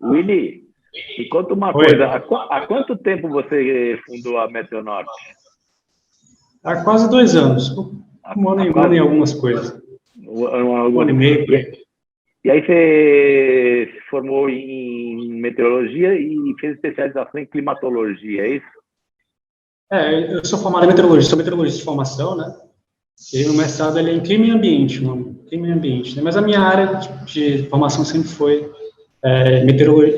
Willy, me conta uma Oi. coisa. Há quanto tempo você fundou a Meteonorte? Há quase 2 anos. Um ano e algumas coisas. Um ano e meio, por aí. E aí você se formou em meteorologia e fez especialização em climatologia, é isso? Eu sou formado em meteorologia, sou meteorologista de formação, né? E o mestrado ele é em clima e ambiente, clima e ambiente, né? Mas a minha área de formação sempre foi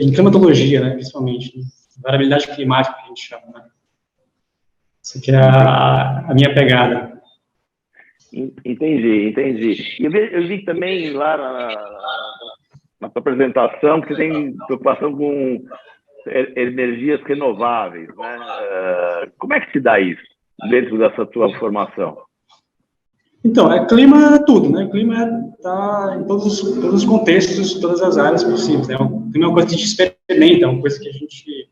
em climatologia, né? Principalmente, né? Variabilidade climática, que a gente chama, né? Isso aqui é a minha pegada. Entendi. E eu vi também lá na tua apresentação que você tem preocupação com energias renováveis, né? Como é que se dá isso dentro dessa tua formação? Então, clima é tudo, né? Clima está em todos os contextos, todas as áreas possíveis, né? O clima é uma coisa que a gente experimenta, é uma coisa que a gente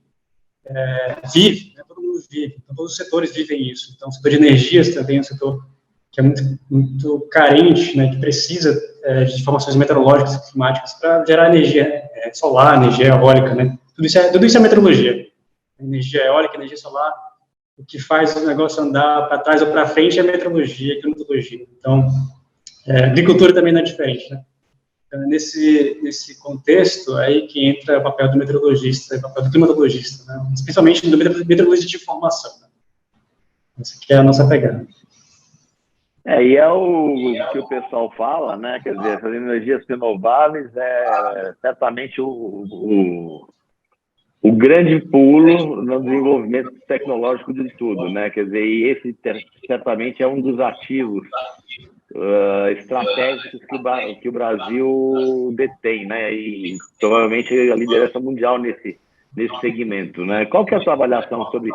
vive, né? Todo mundo vive, então todos os setores vivem isso. Então, o setor de energias também é um setor que é muito carente, né? Que precisa de informações meteorológicas e climáticas para gerar energia solar, energia eólica, né? Tudo isso é meteorologia. Energia eólica, energia solar. O que faz o negócio andar para trás ou para frente é meteorologia, climatologia. Então, agricultura também não é diferente, né? Então, nesse contexto, aí que entra o papel do meteorologista, o papel do climatologista, né? Principalmente do meteorologista de formação. Né? Essa aqui é a nossa pegada. E é o que o pessoal fala, né? Quer dizer, essas energias renováveis é certamente o grande pulo no desenvolvimento tecnológico de tudo, né? Quer dizer, e esse certamente é um dos ativos estratégicos que o Brasil detém, né? E provavelmente a liderança mundial nesse segmento, né? Qual que é a sua avaliação sobre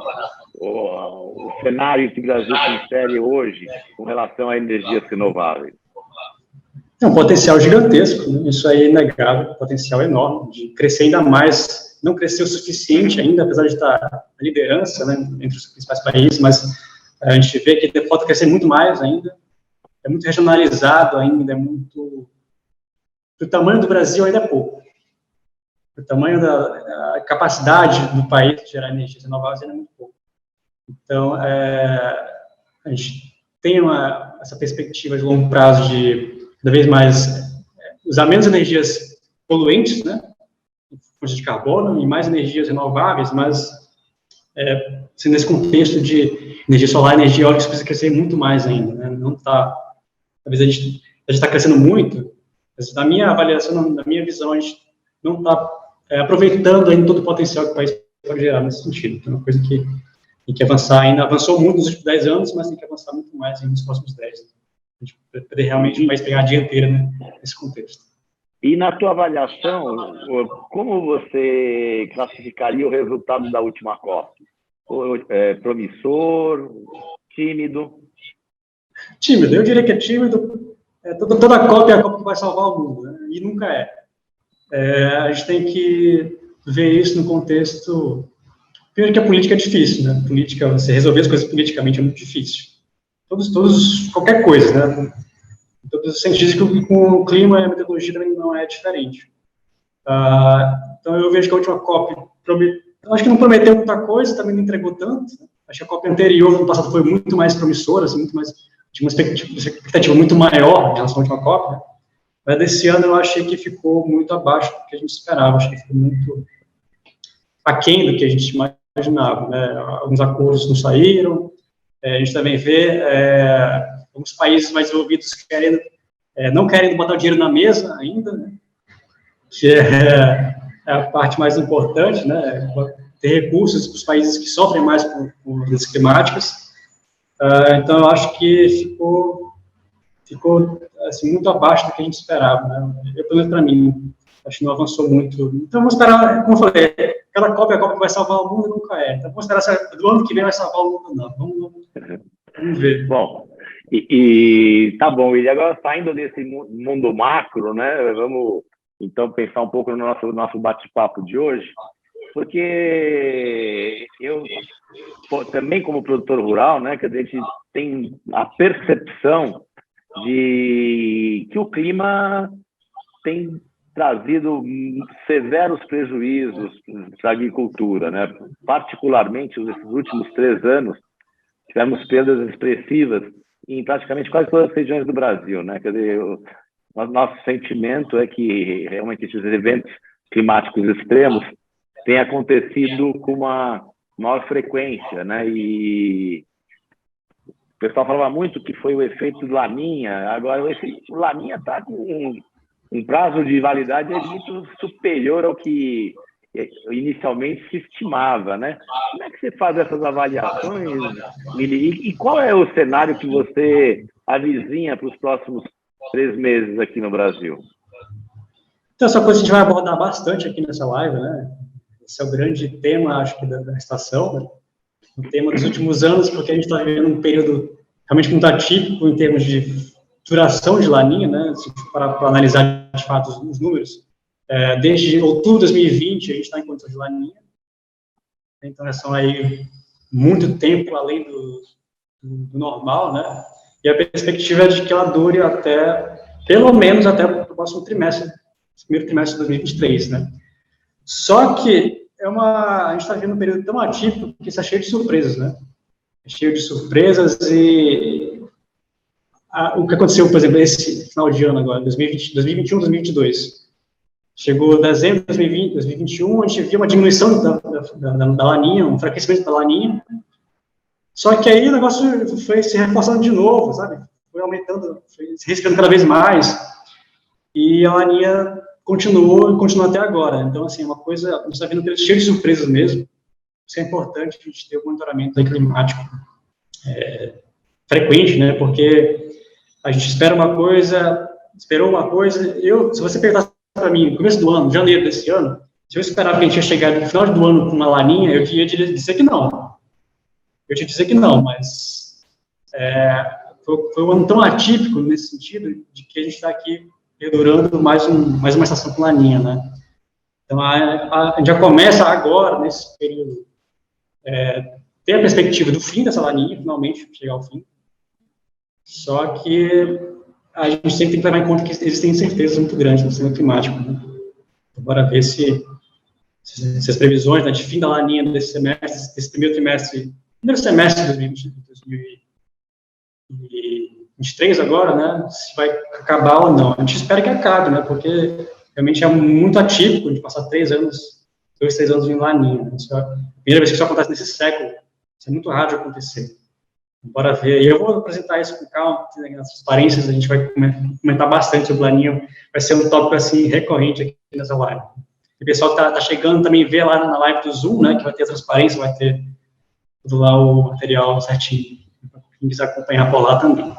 o cenário que o Brasil se insere hoje com relação a energias renováveis? É um potencial gigantesco, né? Isso aí é inegável, um potencial enorme de crescer ainda mais. Não cresceu o suficiente ainda, apesar de estar na liderança, né, entre os principais países, mas a gente vê que pode crescer muito mais ainda. É muito regionalizado ainda, o tamanho do Brasil ainda é pouco. O tamanho da capacidade do país de gerar energias renováveis ainda é muito pouco. Então, a gente tem essa perspectiva de longo prazo de cada vez mais usar menos energias poluentes, né, fontes de carbono, e mais energias renováveis, mas nesse contexto de energia solar, energia eólica, isso precisa crescer muito mais ainda, né? Não está, talvez a gente está crescendo muito, mas na minha avaliação, na minha visão, a gente não está aproveitando ainda todo o potencial que o país pode gerar nesse sentido. Então, é uma coisa que tem que avançar ainda, avançou muito nos últimos 10 anos, mas tem que avançar muito mais nos próximos 10. A gente poder realmente o país pegar a dianteira, né, nesse contexto. E na tua avaliação, como você classificaria o resultado da última COP? Promissor, tímido? Tímido, eu diria que é tímido. Toda COP é a COP que vai salvar o mundo, né? E nunca é. A gente tem que ver isso no contexto. Primeiro que a política é difícil, né? Política, você resolver as coisas politicamente é muito difícil. Qualquer coisa, né? Em todos os sentidos, que com o clima e a meteorologia também não é diferente. Então eu vejo que a última COP acho que não prometeu muita coisa, também não entregou tanto. Né? Acho que a COP anterior, no passado, foi muito mais promissora, assim, tinha uma expectativa muito maior em relação à última COP. Né? Mas desse ano eu achei que ficou muito abaixo do que a gente esperava, acho que ficou muito aquém do que a gente imaginava. Né? Alguns acordos não saíram, a gente também vê alguns países mais desenvolvidos não querem botar o dinheiro na mesa ainda, né? Que é a parte mais importante, né? Ter recursos para os países que sofrem mais com mudanças climáticas. Então, eu acho que ficou assim, muito abaixo do que a gente esperava. Né? Pelo menos para mim, acho que não avançou muito. Então, vamos esperar, como eu falei, aquela COP é a COP que vai salvar o mundo, nunca é. Então, vamos esperar se do ano que vem vai salvar o mundo, não. Vamos ver. Bom, tá bom. E agora, saindo desse mundo macro, né? Vamos, então, pensar um pouco no nosso bate-papo de hoje, porque eu, também como produtor rural, né, que a gente tem a percepção de que o clima tem trazido severos prejuízos para a agricultura, né? Particularmente, nesses últimos 3 anos, tivemos perdas expressivas em praticamente quase todas as regiões do Brasil, né? Quer dizer, o nosso sentimento é que realmente esses eventos climáticos extremos têm acontecido com uma maior frequência, né? E o pessoal falava muito que foi o efeito do Laninha. Agora, o Laninha está com um prazo de validade muito superior ao que inicialmente se estimava, né? Como é que você faz essas avaliações, Mili? E qual é o cenário que você avizinha para os próximos 3 meses aqui no Brasil? Então, essa coisa a gente vai abordar bastante aqui nessa live, né? Esse é o grande tema, acho que, da estação, né? O tema dos últimos anos, porque a gente está vivendo um período realmente muito atípico em termos de duração de Laninha, né? Se for para analisar, de fato, os números. Desde outubro de 2020, a gente está em condição de Laninha. Então, já são aí muito tempo além do normal, né? E a perspectiva é de que ela dure pelo menos até o próximo trimestre, primeiro trimestre de 2023, né? Só que a gente está vivendo um período tão atípico que está cheio de surpresas, né? Cheio de surpresas e o que aconteceu, por exemplo, esse final de ano agora, 2021, 2022. Chegou dezembro de 2020, 2021, a gente viu uma diminuição da Laninha, um enfraquecimento da Laninha. Só que aí o negócio foi se reforçando de novo, sabe? Foi aumentando, foi se resfriando cada vez mais. E a Laninha continua até agora. Então, assim, uma coisa, a gente está vendo um período cheio de surpresas mesmo. Isso é importante, a gente ter um monitoramento climático frequente, né? Porque a gente esperou uma coisa. Se você perguntasse para mim, no começo do ano, janeiro desse ano, se eu esperava que a gente ia chegar no final do ano com uma Laninha, eu ia dizer que não. Mas foi um ano tão atípico nesse sentido, de que a gente está aqui perdurando mais uma estação com Laninha, né? Então, a gente já começa agora, nesse período, ter a perspectiva do fim dessa Laninha, finalmente, chegar ao fim. Só que a gente sempre tem que levar em conta que existem incertezas muito grandes no sistema climático, né? Bora ver se as previsões, né, de fim da Laninha desse semestre, desse primeiro semestre de 2023 agora, né, se vai acabar ou não. A gente espera que acabe, né, porque realmente é muito atípico de passar 3 anos em Laninha. Né? Isso é a primeira vez que isso acontece nesse século. Isso é muito raro de acontecer. Bora ver. E eu vou apresentar isso com calma, nas transparências, a gente vai comentar bastante sobre o Laninha. Vai ser um tópico, assim, recorrente aqui nessa live. E o pessoal que está chegando também vê lá na live do Zoom, né, que vai ter a transparência, vai ter tudo lá o material certinho. Quem quiser acompanhar por lá também.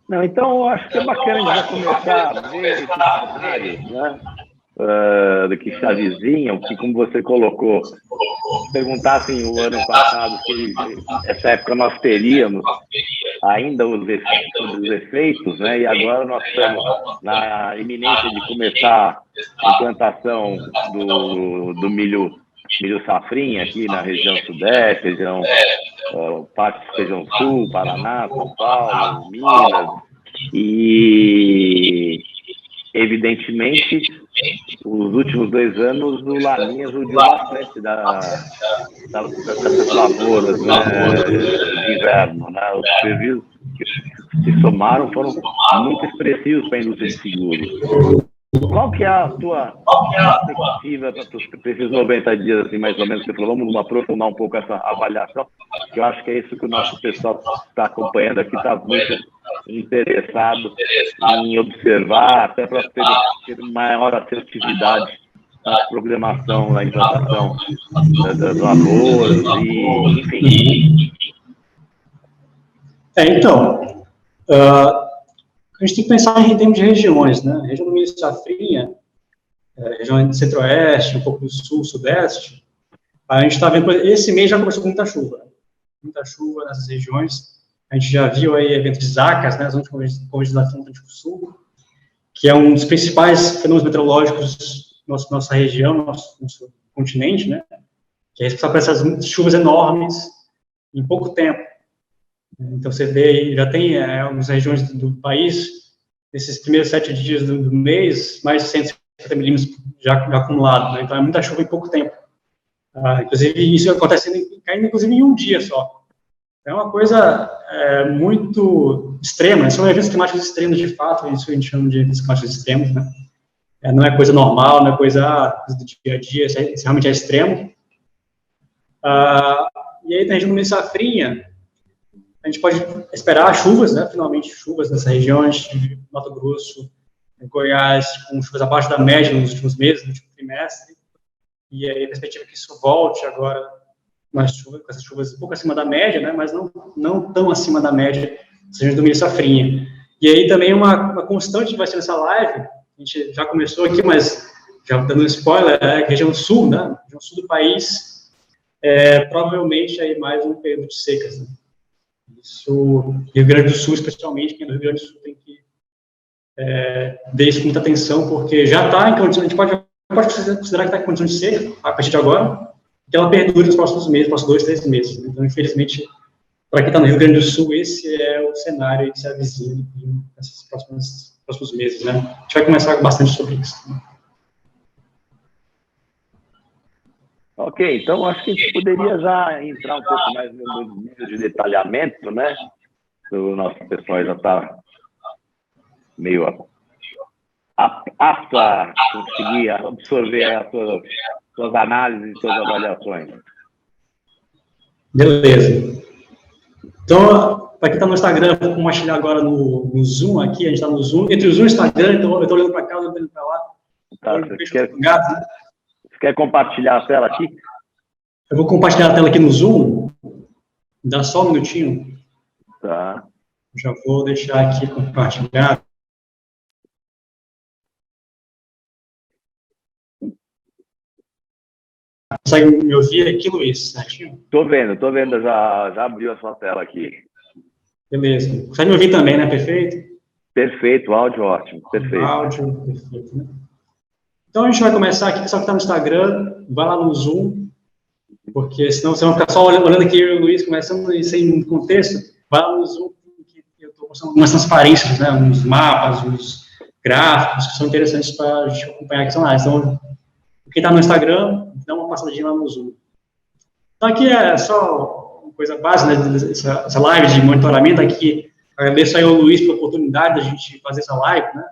Não, então, eu acho que é bacana a gente já começar a ver esses cenários, né? Do que se avizinham, que, como você colocou, perguntassem o ano passado se essa época nós teríamos ainda os efeitos, né? E agora nós estamos na iminência de começar a implantação do milho safrinha aqui na região sudeste, parte da região sul, Paraná, São Paulo, Minas, e evidentemente os últimos 2 anos o Laninha ajudou bastante dessas lavouras, né, de inverno, né? Os prejuízos que se somaram foram muito expressivos para a indústria de seguros. Qual que é a tua perspectiva para esses 90 dias, assim, mais ou menos? Você falou, vamos aprofundar um pouco essa avaliação, que eu acho que é isso que o nosso pessoal está acompanhando aqui, está muito interessado em observar, até para ter maior assertividade na programação, na implantação das lavouras, e, enfim. Então, a gente tem que pensar em termos de regiões, né? A região do milho safrinha, região do centro-oeste, um pouco do sul, sudeste, a gente está vendo, esse mês já começou com muita chuva nessas regiões. A gente já viu aí eventos de Zacas, né, as últimas corridas do Atlântico Sul, que é um dos principais fenômenos meteorológicos da nossa região, nosso continente, né, que é responsável por essas chuvas enormes em pouco tempo. Então, você vê aí, já tem algumas regiões do país nesses primeiros 7 dias do mês, mais de 150 milímetros já acumulado, né? Então é muita chuva em pouco tempo. Inclusive, isso acontecendo, caindo inclusive em um dia só. É uma coisa muito extrema, são eventos climáticos extremos de fato, isso a gente chama de eventos climáticos extremos, né? Não é coisa normal, não é coisa do dia a dia, isso realmente é extremo. E aí, na região do meio safrinha, a gente pode esperar chuvas, né? Finalmente chuvas nessa região, de Mato Grosso, Goiás, com chuvas abaixo da média nos últimos meses, no último trimestre. E aí, a perspectiva é que isso volte agora, com essas chuvas um pouco acima da média, né? Mas não tão acima da média, seja do meio safrinha. E aí, também uma constante que vai ser nessa live, a gente já começou aqui, mas já dando um spoiler, é a região sul, né? A região sul do país, provavelmente aí mais um período de secas, né? Isso, Rio Grande do Sul, especialmente, quem é do Rio Grande do Sul tem que ver isso com muita atenção, porque já está em condição, a gente pode considerar que está em condição de seca, a partir de agora, que ela perdure nos próximos meses, próximos 2, 3 meses. Então, infelizmente, para quem está no Rio Grande do Sul, esse é o cenário que se avizinha nesses próximos meses, né? A gente vai conversar bastante sobre isso. Ok, então acho que a gente poderia já entrar um pouco mais no nível de detalhamento, né? O nosso pessoal já está meio apto a conseguir absorver as suas análises e suas avaliações. Beleza. Então, para quem está no Instagram, vou compartilhar agora no Zoom aqui, a gente está no Zoom, entre o Zoom e o Instagram, então eu estou olhando para cá, olhando para lá. Tá, você quer compartilhar a tela aqui? Eu vou compartilhar a tela aqui no Zoom, dá só um minutinho. Tá. Já vou deixar aqui compartilhar. Consegue me ouvir aqui, Luiz? Certinho? Estou vendo, já abriu a sua tela aqui. Beleza. Consegue me ouvir também, né? Perfeito? Perfeito, áudio ótimo, perfeito. Áudio, perfeito, né? Então, a gente vai começar aqui, pessoal que está no Instagram, vai lá no Zoom, porque senão você vai ficar só olhando aqui eu e o Luiz, começando sem contexto, vai lá no Zoom, que eu estou mostrando algumas transparências, né? Uns mapas, uns gráficos que são interessantes para a gente acompanhar aqui. Então, quem está no Instagram, dá uma passadinha lá no Zoom. Então, aqui é só uma coisa básica, né, essa live de monitoramento aqui. Agradeço aí ao Luiz pela oportunidade da gente fazer essa live, né?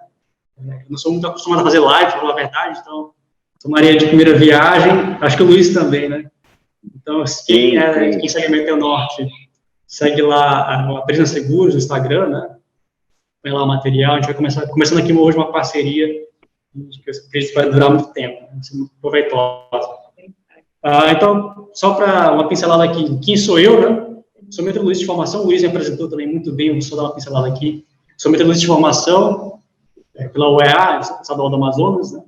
Eu não sou muito acostumado a fazer live, para falar a verdade, então, sou Maria de primeira viagem, acho que o Luiz também, né? Então, quem segue a Meteo Norte, segue lá a Prisma Seguros no Instagram, né? Põe lá o material, a gente vai começando aqui hoje uma parceria que eu acredito que vai durar muito tempo, vai ser muito proveitosa. Então, só para uma pincelada aqui, quem sou eu, né? Sou meteorologista de formação, o Luiz me apresentou também muito bem, eu vou só dar uma pincelada aqui. Sou meteorologista de formação pela UEA, Estadual do Amazonas, né?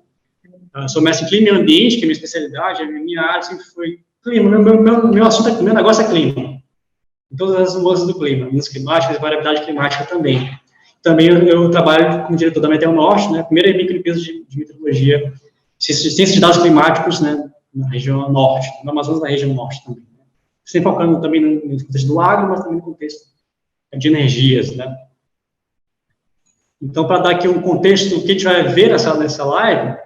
Sou mestre em clima e ambiente, que é a minha especialidade, a minha área sempre foi clima, meu assunto, meu negócio é clima. Em todas as mudanças do clima, mudanças climáticas e variabilidade climática também. Também eu trabalho como diretor da Meteo Norte, né? Primeira microempresa de meteorologia, ciência de dados climáticos, né? Na região norte, no Amazonas, na região norte também. Sempre focando também no contexto do agro, mas também no contexto de energias, né? Então, para dar aqui um contexto, o que a gente vai ver nessa live,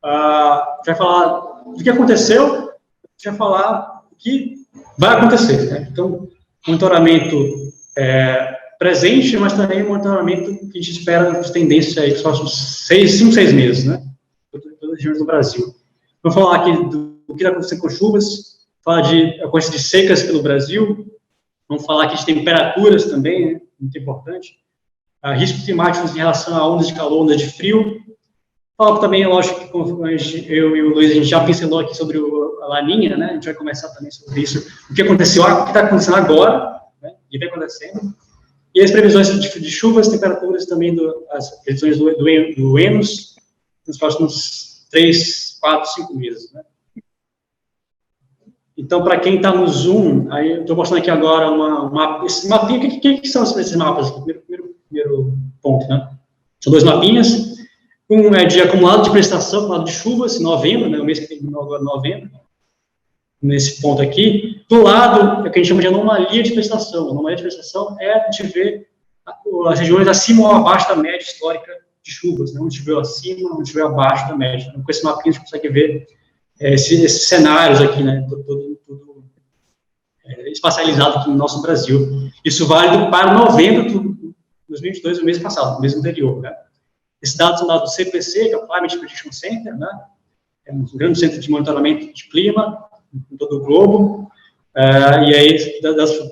a gente vai falar do que aconteceu, a gente vai falar o que vai acontecer, né? Então, monitoramento presente, mas também monitoramento que a gente espera de tendência aí para os próximos 5, 6 meses, né? Em todas as regiões do Brasil. Vou falar aqui do que vai acontecer com chuvas, falar de acontecimentos de secas pelo Brasil, vamos falar aqui de temperaturas também, né? Muito importante. Riscos climáticos em relação a ondas de calor, ondas de frio. Falo também, lógico, que eu e o Luiz, a gente já pincelou aqui sobre a Laninha, né? A gente vai conversar também sobre isso. O que aconteceu, o que está acontecendo agora, né? O que vem acontecendo. E as previsões de chuvas, temperaturas também, as previsões do ENOS nos próximos 3, 4, 5 meses, né? Então, para quem está no Zoom, aí eu estou mostrando aqui agora esse mapinha. O que são esses mapas aqui? Primeiro ponto, né? São 2 mapinhas. Um é de acumulado de prestação, acumulado de chuvas, em novembro, né? O mês que terminou agora, novembro. Nesse ponto aqui. Do lado, é o que a gente chama de anomalia de prestação. A anomalia de prestação é de ver as regiões acima ou abaixo da média histórica de chuvas, né? Onde estiver acima, onde estiver abaixo da média. Então, com esse mapinha a gente consegue ver esses cenários aqui, né? Tudo espacializado aqui no nosso Brasil. Isso vale para novembro de 2022, o mês passado, o mês anterior, né? Esses dados são dados do CPC, que é o Climate Prediction Center, né? É um grande centro de monitoramento de clima em todo o globo. E aí,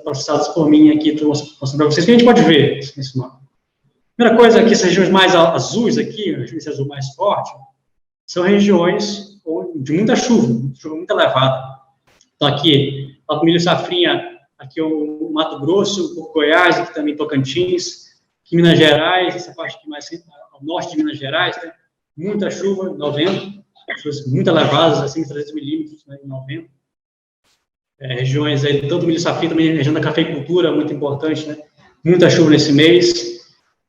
processados por mim aqui, estou mostrando para vocês o que a gente pode ver nesse mapa. Primeira coisa, aqui, essas regiões mais azuis aqui, esse azul mais forte, são regiões de muita chuva muito elevada. Então, aqui, o milho safrinha, aqui o Mato Grosso, o Goiás, aqui também Tocantins, aqui Minas Gerais, essa parte aqui mais ao norte de Minas Gerais, né? Muita chuva em novembro, chuvas muito elevadas, acima de 300 milímetros, né, em novembro. Regiões aí, tanto milho safrinha, também região da cafeicultura, muito importante, né? Muita chuva nesse mês.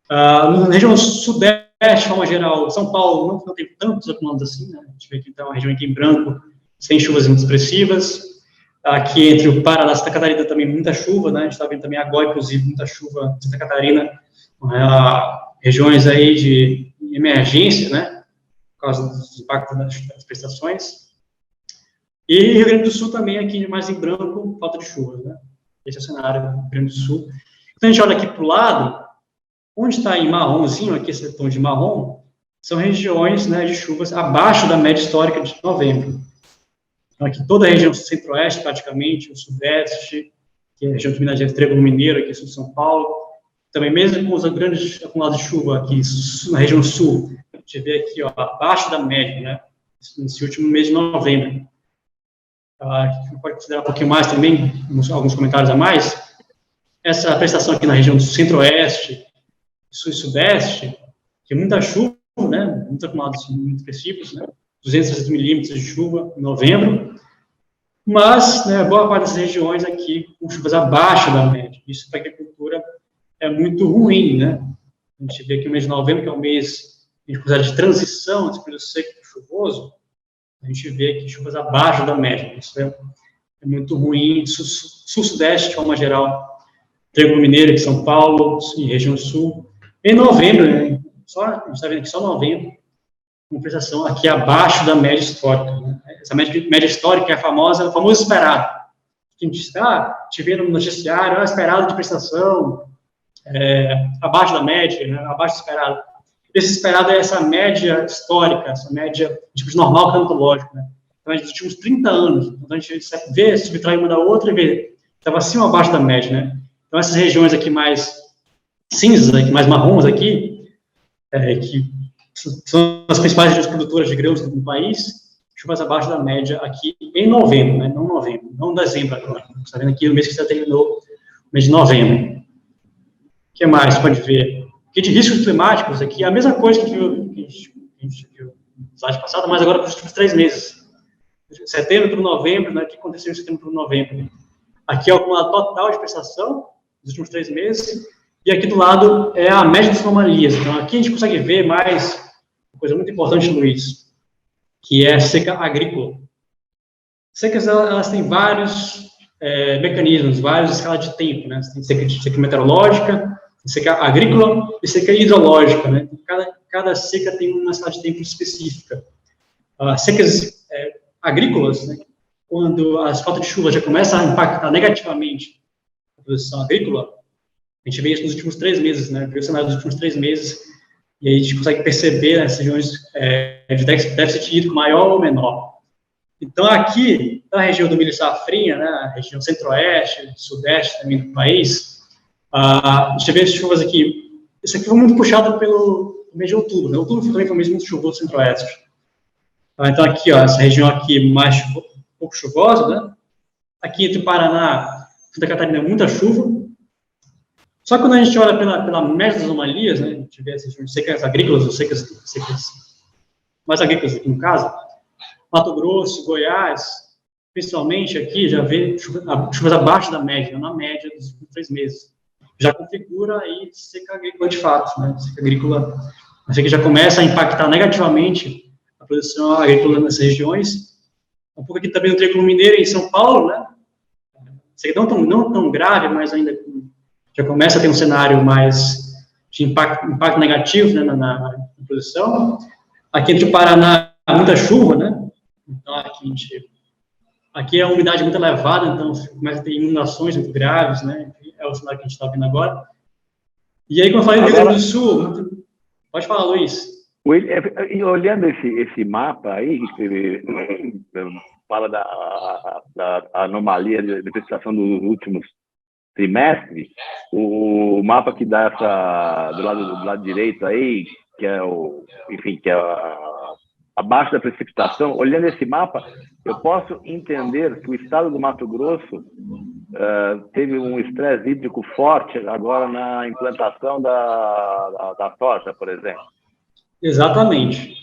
Na região sudeste, de forma geral, São Paulo não tem tantos acumulados assim, né? A gente vê aqui, então, a região aqui em branco, sem chuvas muito expressivas. Aqui entre o Paraná e Santa Catarina também muita chuva, né? A gente está vendo também agora, inclusive, muita chuva em Santa Catarina. Regiões aí de emergência, né? Por causa dos impactos das prestações. E Rio Grande do Sul também, aqui mais em branco, falta de chuva, né? Esse é o cenário do Rio Grande do Sul. Então, a gente olha aqui para o lado, onde está em marronzinho, aqui esse tom de marrom, são regiões, né, de chuvas abaixo da média histórica de novembro. Então, aqui toda a região centro-oeste, praticamente, o sudeste, que é a região de Minas Gerais, Triângulo Mineiro, aqui sul de São Paulo. Também, mesmo com os grandes acumulados de chuva aqui na região sul, a gente vê aqui, ó, abaixo da média, né, nesse último mês de novembro. A gente pode considerar um pouquinho mais também, alguns comentários a mais. Essa prestação aqui na região do centro-oeste, sul e sudeste, que é muita chuva, né, muitos acumulados muito expressivos, né, 200 milímetros de chuva em novembro, mas, né, boa parte dessas regiões aqui com chuvas abaixo da média. Isso para a agricultura é muito ruim, né? A gente vê aqui o mês de novembro, que é um mês que a gente considera de transição entre o período seco e chuvoso, a gente vê aqui chuvas abaixo da média. Isso é muito ruim. Sul-sudeste, de forma geral, Triângulo Mineiro, de São Paulo e região sul. Em novembro, né, a gente está vendo aqui só novembro, uma prestação aqui abaixo da média histórica. Né? Essa média histórica é o famoso esperado. A gente te vê no noticiário, esperado de prestação, abaixo da média, né, abaixo do esperado. Esse esperado é essa média histórica, essa média tipo de normal climatológico. Né? Então, nos últimos 30 anos, então a gente vê, subtrai uma da outra e vê, estava acima ou abaixo da média. Né? Então, essas regiões aqui mais cinzas, aqui, mais marrons aqui, que são as principais regiões produtoras de grãos do país, chuvas abaixo da média aqui em novembro, né? Não novembro, não dezembro agora. Você está vendo aqui no mês que já terminou, o mês de novembro. O que mais você pode ver? Aqui de riscos climáticos, aqui a mesma coisa que a gente viu no slide passado, mas agora para os últimos 3 meses. Setembro para novembro, né? O que aconteceu em setembro para novembro? Aqui é o acumulado total de prestação dos últimos 3 meses, e aqui do lado é a média das anomalias. Então, aqui a gente consegue ver mais uma coisa muito importante, Luiz, que é a seca agrícola. Secas, elas têm vários mecanismos, várias escalas de tempo, né? Você tem seca meteorológica, seca agrícola e seca hidrológica, né? Cada seca tem uma escala de tempo específica. Secas agrícolas, né? Quando as faltas de chuva já começam a impactar negativamente a produção agrícola, a gente vê isso nos últimos 3 meses, né? Vê o cenário dos últimos 3 meses, e aí a gente consegue perceber as regiões de déficit hídrico maior ou menor. Então, aqui, na região do milho safrinha, né, a região centro-oeste, sudeste também do país, a gente vê as chuvas aqui. Isso aqui foi muito puxado pelo mês de outubro, né? Outubro também foi um mês muito chuvoso no centro-oeste. Então, aqui, ó, essa região aqui mais pouco chuvosa, né? Aqui entre o Paraná e Santa Catarina, muita chuva. Só que quando a gente olha pela média das anomalias, né, a gente vê essas secas agrícolas, ou secas mais agrícolas aqui no caso, Mato Grosso, Goiás, principalmente aqui, já vê chuvas abaixo da média, na média dos últimos 3 meses. Já configura aí seca agrícola de fato, né, seca agrícola, mas aqui já começa a impactar negativamente a produção agrícola nessas regiões. Um pouco aqui também no Triângulo Mineiro, em São Paulo, né, seca não tão grave, mas ainda já começa a ter um cenário mais de impacto negativo, né, na produção. Aqui no Paraná, muita chuva, né? Então, aqui é uma umidade muito elevada, então começa a ter inundações muito graves, né? É o cenário que a gente está vendo agora. E aí, como eu falei, no Rio Grande do Sul, pode falar, Luiz. Olhando esse mapa aí, que fala da anomalia de precipitação dos últimos trimestres, o mapa que dá do lado direito aí, que é abaixo da precipitação, olhando esse mapa, eu posso entender que o estado do Mato Grosso teve um estresse hídrico forte agora na implantação da soja, por exemplo. Exatamente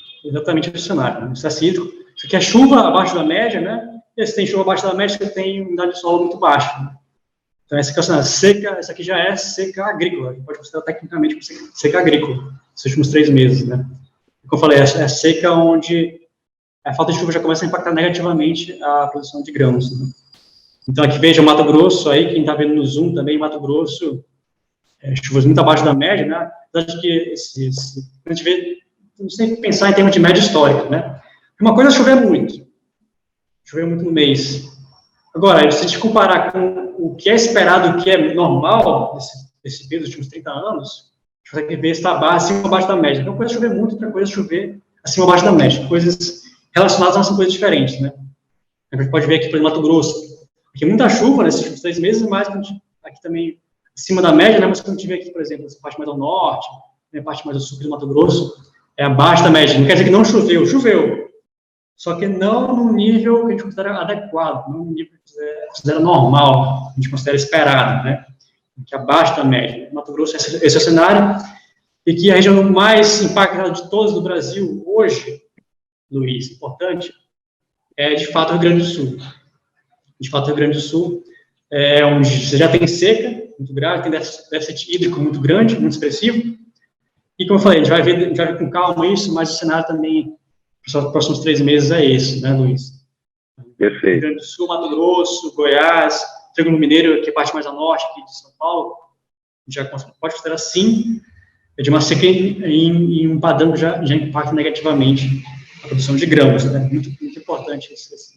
esse cenário. O estresse hídrico, você quer chuva abaixo da média, né? E se tem chuva abaixo da média, você tem umidade de solo muito baixa. Então, essa aqui é o cenário seca, essa aqui já é seca agrícola, pode considerar tecnicamente como seca agrícola, nos últimos 3 meses, né? Como eu falei, é seca onde a falta de chuva já começa a impactar negativamente a produção de grãos, né? Então, aqui veja o Mato Grosso, aí, quem está vendo no Zoom também, Mato Grosso, chuvas muito abaixo da média, né? Acho que a gente vê, não sei pensar em termos de média histórica, né? Uma coisa é chover muito no mês. Agora, se a gente comparar com o que é esperado, o que é normal desse período dos últimos 30 anos, a gente consegue ver se está acima ou abaixo da média. Então, uma coisa é chover muito, outra coisa é chover acima ou abaixo da média. Coisas relacionadas não são coisas diferentes, né? A gente pode ver aqui, por exemplo, Mato Grosso. Aqui muita chuva nesses últimos 3 meses, mas aqui também acima da média, né? Mas quando a gente vê aqui, por exemplo, essa parte mais ao norte, a parte mais ao sul do Mato Grosso, é abaixo da média. Não quer dizer que não choveu. Só que não no nível que a gente considera adequado, não no nível que a gente considera normal, a gente considera esperado, né? Que é abaixo da média. Mato Grosso, esse é o cenário, e que a região mais impactada de todas do Brasil hoje, Luiz, importante, é de fato o Rio Grande do Sul. De fato, o Rio Grande do Sul é onde você já tem seca muito grave, tem déficit hídrico muito grande, muito expressivo, e como eu falei, a gente vai ver com calma isso, mas o cenário também para os próximos 3 meses é esse, né, Luiz? Perfeito. Rio Grande do Sul, Mato Grosso, Goiás, Triângulo Mineiro, que é a parte mais a norte aqui de São Paulo, a gente já pode considerar, sim, de uma seca em um padrão que já impacta negativamente a produção de grãos, né? Muito importante esse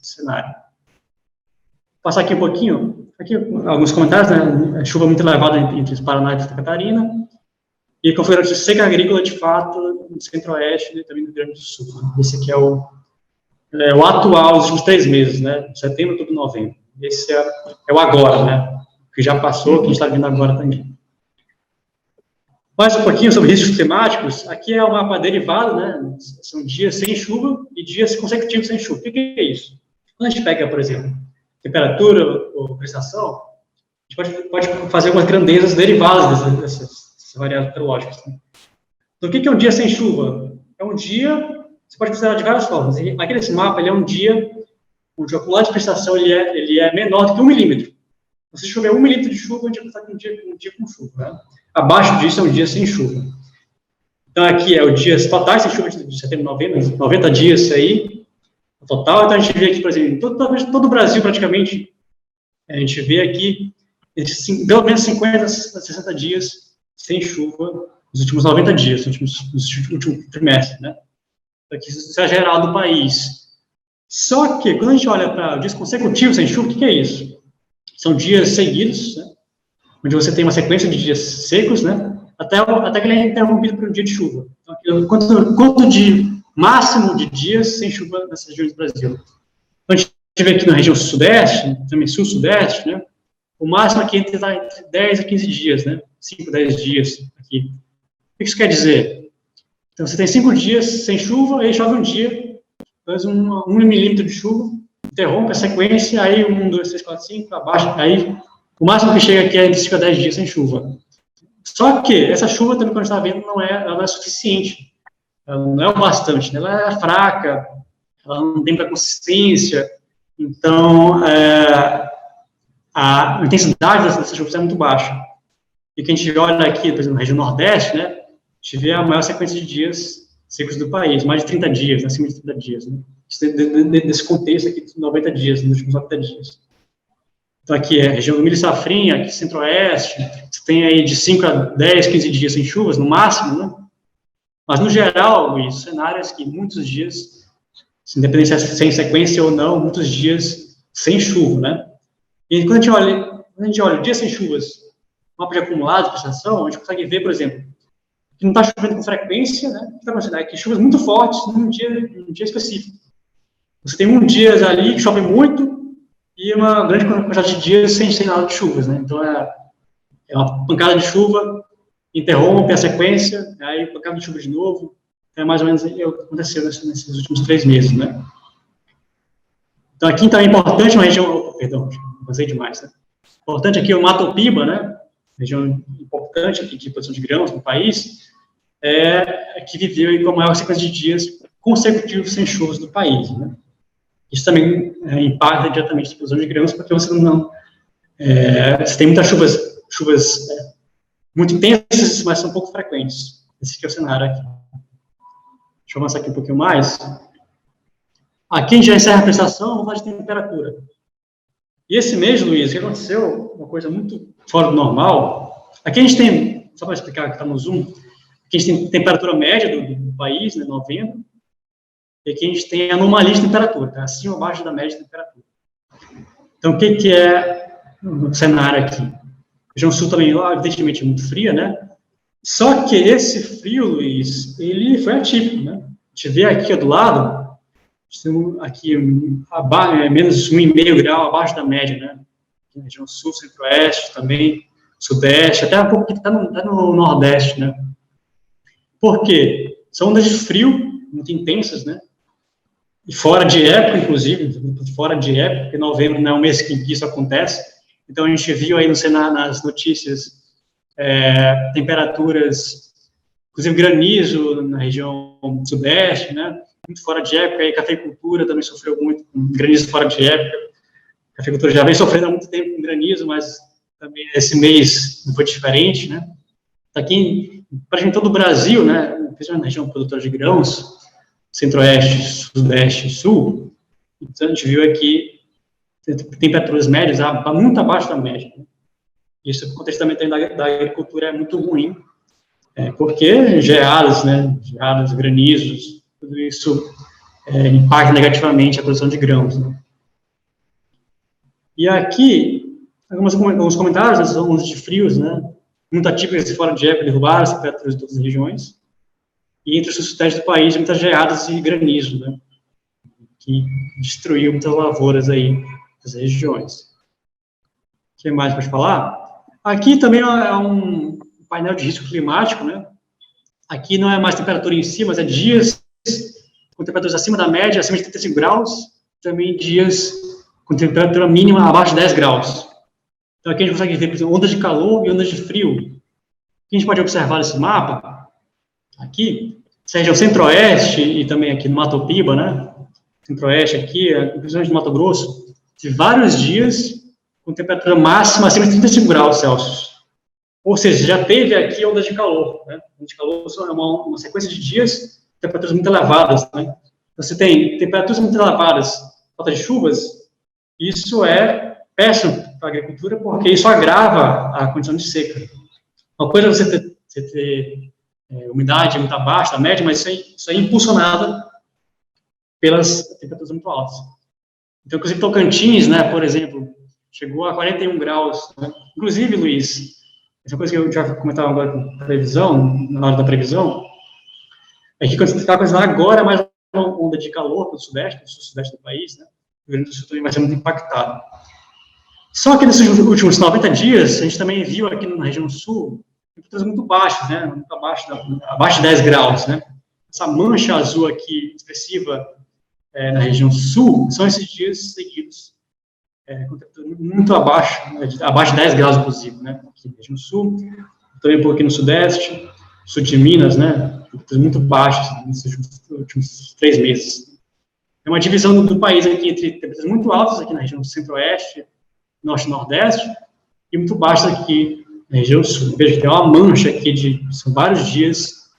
cenário. Vou passar aqui um pouquinho, alguns comentários, né? Chuva muito elevada entre os Paraná e Santa Catarina, e configuração de seca agrícola, de fato, no centro-oeste e também no Rio Grande do Sul. Esse aqui é o atual dos últimos 3 meses, né? Setembro, outubro, novembro. Esse é o agora, né? Que já passou, que a gente está vendo agora também. Mais um pouquinho sobre riscos climáticos. Aqui é o mapa derivado, né? São dias sem chuva e dias consecutivos sem chuva. O que é isso? Quando a gente pega, por exemplo, temperatura ou prestação, a gente pode fazer algumas grandezas derivadas dessas variáveis meteorológicas. Né? Então, o que é um dia sem chuva? É um dia, você pode considerar de várias formas. Aqui nesse mapa, ele é um dia onde o acumulado de prestação ele é menor do que 1 milímetro. Se chover 1 milímetro de chuva, a gente vai estar com um dia com chuva. Né? Abaixo disso é um dia sem chuva. Então, aqui é o dias totais sem chuva de setembro, novembro, 90 dias aí, total. Então, a gente vê aqui, por exemplo, todo o Brasil, praticamente, a gente vê aqui pelo menos 50 a 60 dias sem chuva nos últimos 90 dias, nos últimos trimestres, né? Aqui, isso é geral do país. Só que, quando a gente olha para dias consecutivos sem chuva, o que é isso? São dias seguidos, né? Onde você tem uma sequência de dias secos, né? Até que ele é interrompido por um dia de chuva. Então, quanto de máximo de dias sem chuva nessas regiões do Brasil. Então, a gente vê aqui na região sudeste, também sul-sudeste, né? O máximo aqui entre 10 a 15 dias, né? 5, 10 dias aqui. O que isso quer dizer? Então, você tem 5 dias sem chuva, aí chove um dia, faz 1 milímetro de chuva, interrompe a sequência, aí 1, 2, 3, 4, 5, abaixo, aí o máximo que chega aqui é entre 5 a 10 dias sem chuva. Só que essa chuva, também, quando a gente está vendo, ela não é suficiente. Ela não é o bastante, né? Ela é fraca, ela não tem muita consistência, então a intensidade dessa chuva é muito baixa. E que a gente olha aqui, por exemplo, na região Nordeste, né? A gente vê a maior sequência de dias secos do país, mais de 30 dias, acima de 30 dias, né? Desse contexto aqui, 90 dias, nos últimos 90 dias. Então, aqui é a região do milho safrinha, aqui centro-oeste, você tem aí de 5 a 10, 15 dias sem chuvas, no máximo, né? Mas, no geral, Luiz, o cenário é que muitos dias, independente se é sem sequência ou não, muitos dias sem chuva, né? E quando a gente olha o dia sem chuvas, mapa de acumulado, de estação, a gente consegue ver, por exemplo, que não está chovendo com frequência, né? O que está acontecendo é que chuvas muito fortes num dia específico. Você tem um dia ali que chove muito e uma grande quantidade de dias sem nada de chuvas, né? Então, é uma pancada de chuva, interrompe a sequência, aí pancada de chuva de novo. É mais ou menos o que aconteceu nesses últimos 3 meses, né? Então, aqui também é importante uma região... Perdão, avançei demais, né? Importante aqui é o Mato Piba, né? Região importante aqui de produção de grãos no país, que viveu aí com a maior sequência de dias consecutivos sem chuvas do país, né? Isso também impacta diretamente a produção de grãos, porque você tem muitas chuvas muito intensas, mas são pouco frequentes. Esse aqui é o cenário aqui. Deixa eu avançar aqui um pouquinho mais. Aqui a gente já encerra a prestação, vamos falar de temperatura. E esse mês, Luiz, o que aconteceu? Uma coisa muito fora do normal. Aqui a gente tem, só para explicar que está no Zoom, aqui a gente tem temperatura média do país, né, novembro, e aqui a gente tem anomalia de temperatura, tá? Acima ou abaixo da média de temperatura. Então, o que é o cenário aqui? A região sul também, evidentemente, é muito fria, né? Só que esse frio, Luiz, ele foi atípico, né? A gente vê aqui do lado, aqui menos 1,5 grau abaixo da média, né? Aqui na região sul, centro-oeste também, sudeste, até um pouco que está no nordeste, né? Por quê? São ondas de frio muito intensas, né? E fora de época, inclusive, fora de época, porque novembro não é o mês que isso acontece. Então, a gente viu aí nas notícias temperaturas, inclusive granizo na região sudeste, né? Muito fora de época, e a cafeicultura também sofreu muito com granizo fora de época. A cafeicultura já vem sofrendo há muito tempo com granizo, mas também esse mês não foi diferente, né? Aqui, praticamente todo o Brasil, né? Principalmente na região produtora de grãos, centro-oeste, sudeste e sul, então a gente viu aqui temperaturas médias muito abaixo da média. Isso, o contexto também da agricultura é muito ruim, porque geadas, né? Geadas, granizos, tudo isso impacta negativamente a produção de grãos, né? E aqui, alguns comentários, essas ondas de frios, né? Muito atípicas de fora de época, derrubaram as temperaturas de todas as regiões. E entre os sudeste do país, muitas geadas e granizo, né? Que destruiu muitas lavouras aí das regiões. O que mais pode falar? Aqui também é um painel de risco climático, né? Aqui não é mais temperatura em si, mas é dias com temperaturas acima da média, acima de 35 graus, também dias com temperatura mínima abaixo de 10 graus. Então, aqui a gente consegue ver, por exemplo, ondas de calor e ondas de frio. O que a gente pode observar nesse mapa, aqui, essa região centro-oeste e também aqui no Mato Piba, né? Centro-oeste aqui, principalmente no Mato Grosso, de vários dias com temperatura máxima acima de 35 graus Celsius. Ou seja, já teve aqui ondas de calor, né? Ondas de calor são uma sequência de dias, temperaturas muito elevadas, né? Você tem temperaturas muito elevadas, falta de chuvas, isso é péssimo para a agricultura, porque isso agrava a condição de seca. Uma coisa é você ter umidade muito abaixo da média, mas isso é impulsionado pelas temperaturas muito altas. Então, inclusive, Tocantins, né, por exemplo, chegou a 41 graus. Né? Inclusive, Luiz, essa coisa que eu já comentava agora com previsão, na hora da previsão, é que quando você está acontecendo agora mais uma onda de calor para o sudeste do país, né? O Rio Grande do Sul também vai ser muito impactado. Só que nesses últimos 90 dias, a gente também viu aqui na região sul temperaturas muito baixas, né? Muito abaixo de 10 graus, né? Essa mancha azul aqui, expressiva, na região sul, são esses dias seguidos, com temperatura muito abaixo, né? Abaixo de 10 graus, inclusive, né? Aqui na região sul, também um pouco aqui no sudeste, sul de Minas, né? Temperaturas muito baixas nesses últimos 3 meses. É uma divisão do país aqui entre temperaturas muito altas aqui na região centro-oeste, norte e nordeste, e muito baixas aqui na região sul. Veja que tem uma mancha aqui são vários dias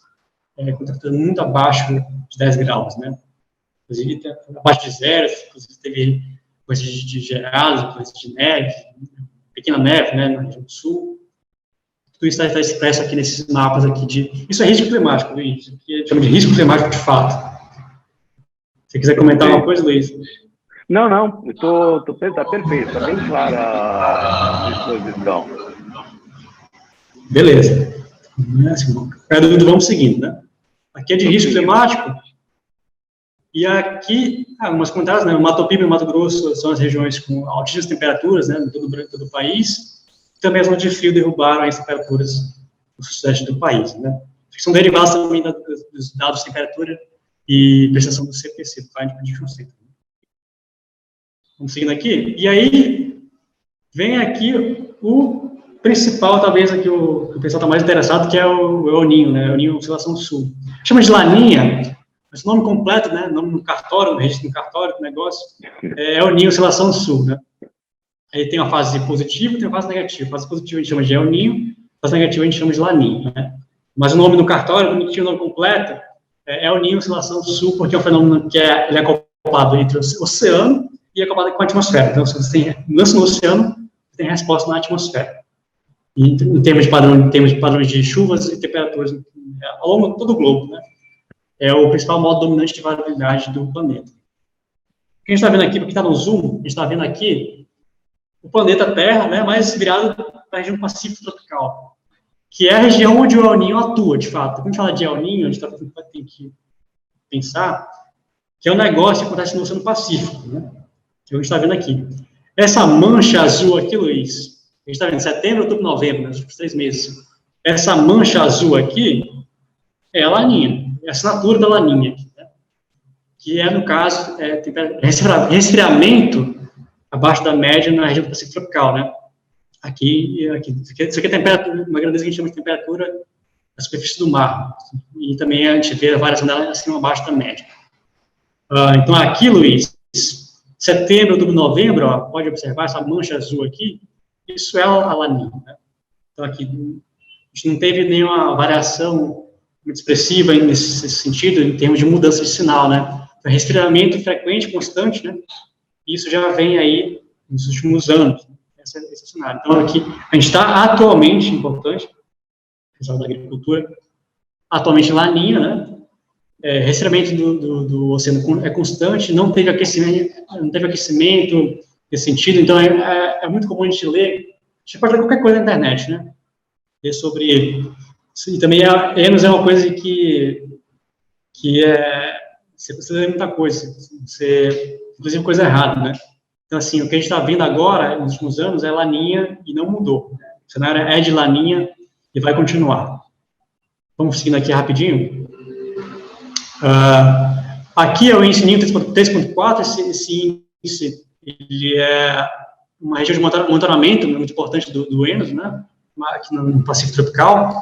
com temperatura muito abaixo de 10 graus, né? Inclusive, abaixo de zero, inclusive teve coisa de gerados, coisa de neve, pequena neve, né, na região do sul. Tudo isso está expresso aqui nesses mapas aqui de... Isso é risco climático, Luiz. Aqui chama de risco climático de fato. Se quiser comentar uma coisa, Luiz. Não, tá perfeito, tá bem clara a exposição. Beleza. Vamos seguindo, né? Aqui é de risco climático. E aqui, algumas comentários, né? O Mato Piba e o Mato Grosso são as regiões com altíssimas temperaturas, né? Em todo o país. Também as zonas de frio derrubaram as temperaturas no sudeste do país, né? São derivados também dos dados de temperatura e prestação do CPC, do Climate Prediction Center. Vamos seguindo aqui. E aí, vem aqui o principal, talvez, aqui o pessoal está mais interessado, que é o El Niño, né? El Niño Oscilação Sul. Chama de Laninha, mas o nome completo, né? Nome no cartório, no registro no cartório, do negócio, é El Niño Oscilação Sul, né? Aí tem uma fase positiva e tem uma fase negativa. A fase positiva a gente chama de El Niño, a fase negativa a gente chama de Laninha, né? Mas o nome no cartório, quando tinha o nome completo, é El Niño Oscilação Sul, porque é um fenômeno que ele é acoplado entre o oceano e é acoplado com a atmosfera. Então, se você tem mudança no oceano, você tem resposta na atmosfera. E, em termos de padrões de chuvas e temperaturas ao longo de todo o globo, né? É o principal modo dominante de variabilidade do planeta. O que a gente está vendo aqui, porque está no zoom, a gente está vendo aqui o planeta Terra, né, mas virado para a região Pacífico tropical, que é a região onde o El Niño atua, de fato. Quando a gente fala de El Niño, a gente tem que pensar que é um negócio que acontece no Oceano Pacífico, né? Que a gente está vendo aqui. Essa mancha azul aqui, Luiz, a gente está vendo setembro, outubro, novembro, né, nos últimos 3 meses. Essa mancha azul aqui é a Laninha, é a assinatura da Laninha, né? Que é, no caso, resfriamento abaixo da média na região do Pacífico tropical, né? Aqui. Isso aqui é temperatura, uma grandeza que a gente chama de temperatura da superfície do mar. E também a gente vê a variação dela acima abaixo da média. Então, aqui, Luiz, setembro, outubro, novembro, ó, pode observar essa mancha azul aqui, isso é a Laninha, né? Então, aqui, a gente não teve nenhuma variação muito expressiva nesse sentido, em termos de mudança de sinal, né? Então, resfriamento frequente, constante, né? Isso já vem aí nos últimos anos, esse cenário. Então, aqui, a gente está atualmente, importante, pessoal da agricultura, atualmente em Laninha, né? Resfriamento do oceano é constante, não teve aquecimento nesse sentido, então é muito comum a gente ler, a gente pode ler qualquer coisa na internet, né? Ler sobre ele. E também Enos é uma coisa que você precisa ler muita coisa, inclusive coisa errada, né? Então, assim, o que a gente está vendo agora, nos últimos anos, é Laninha e não mudou. O cenário é de Laninha e vai continuar. Vamos seguindo aqui rapidinho. Aqui é o índice NIO 3.4, esse índice, ele é uma região de monitoramento muito importante do Enos, né? Aqui no Pacífico tropical.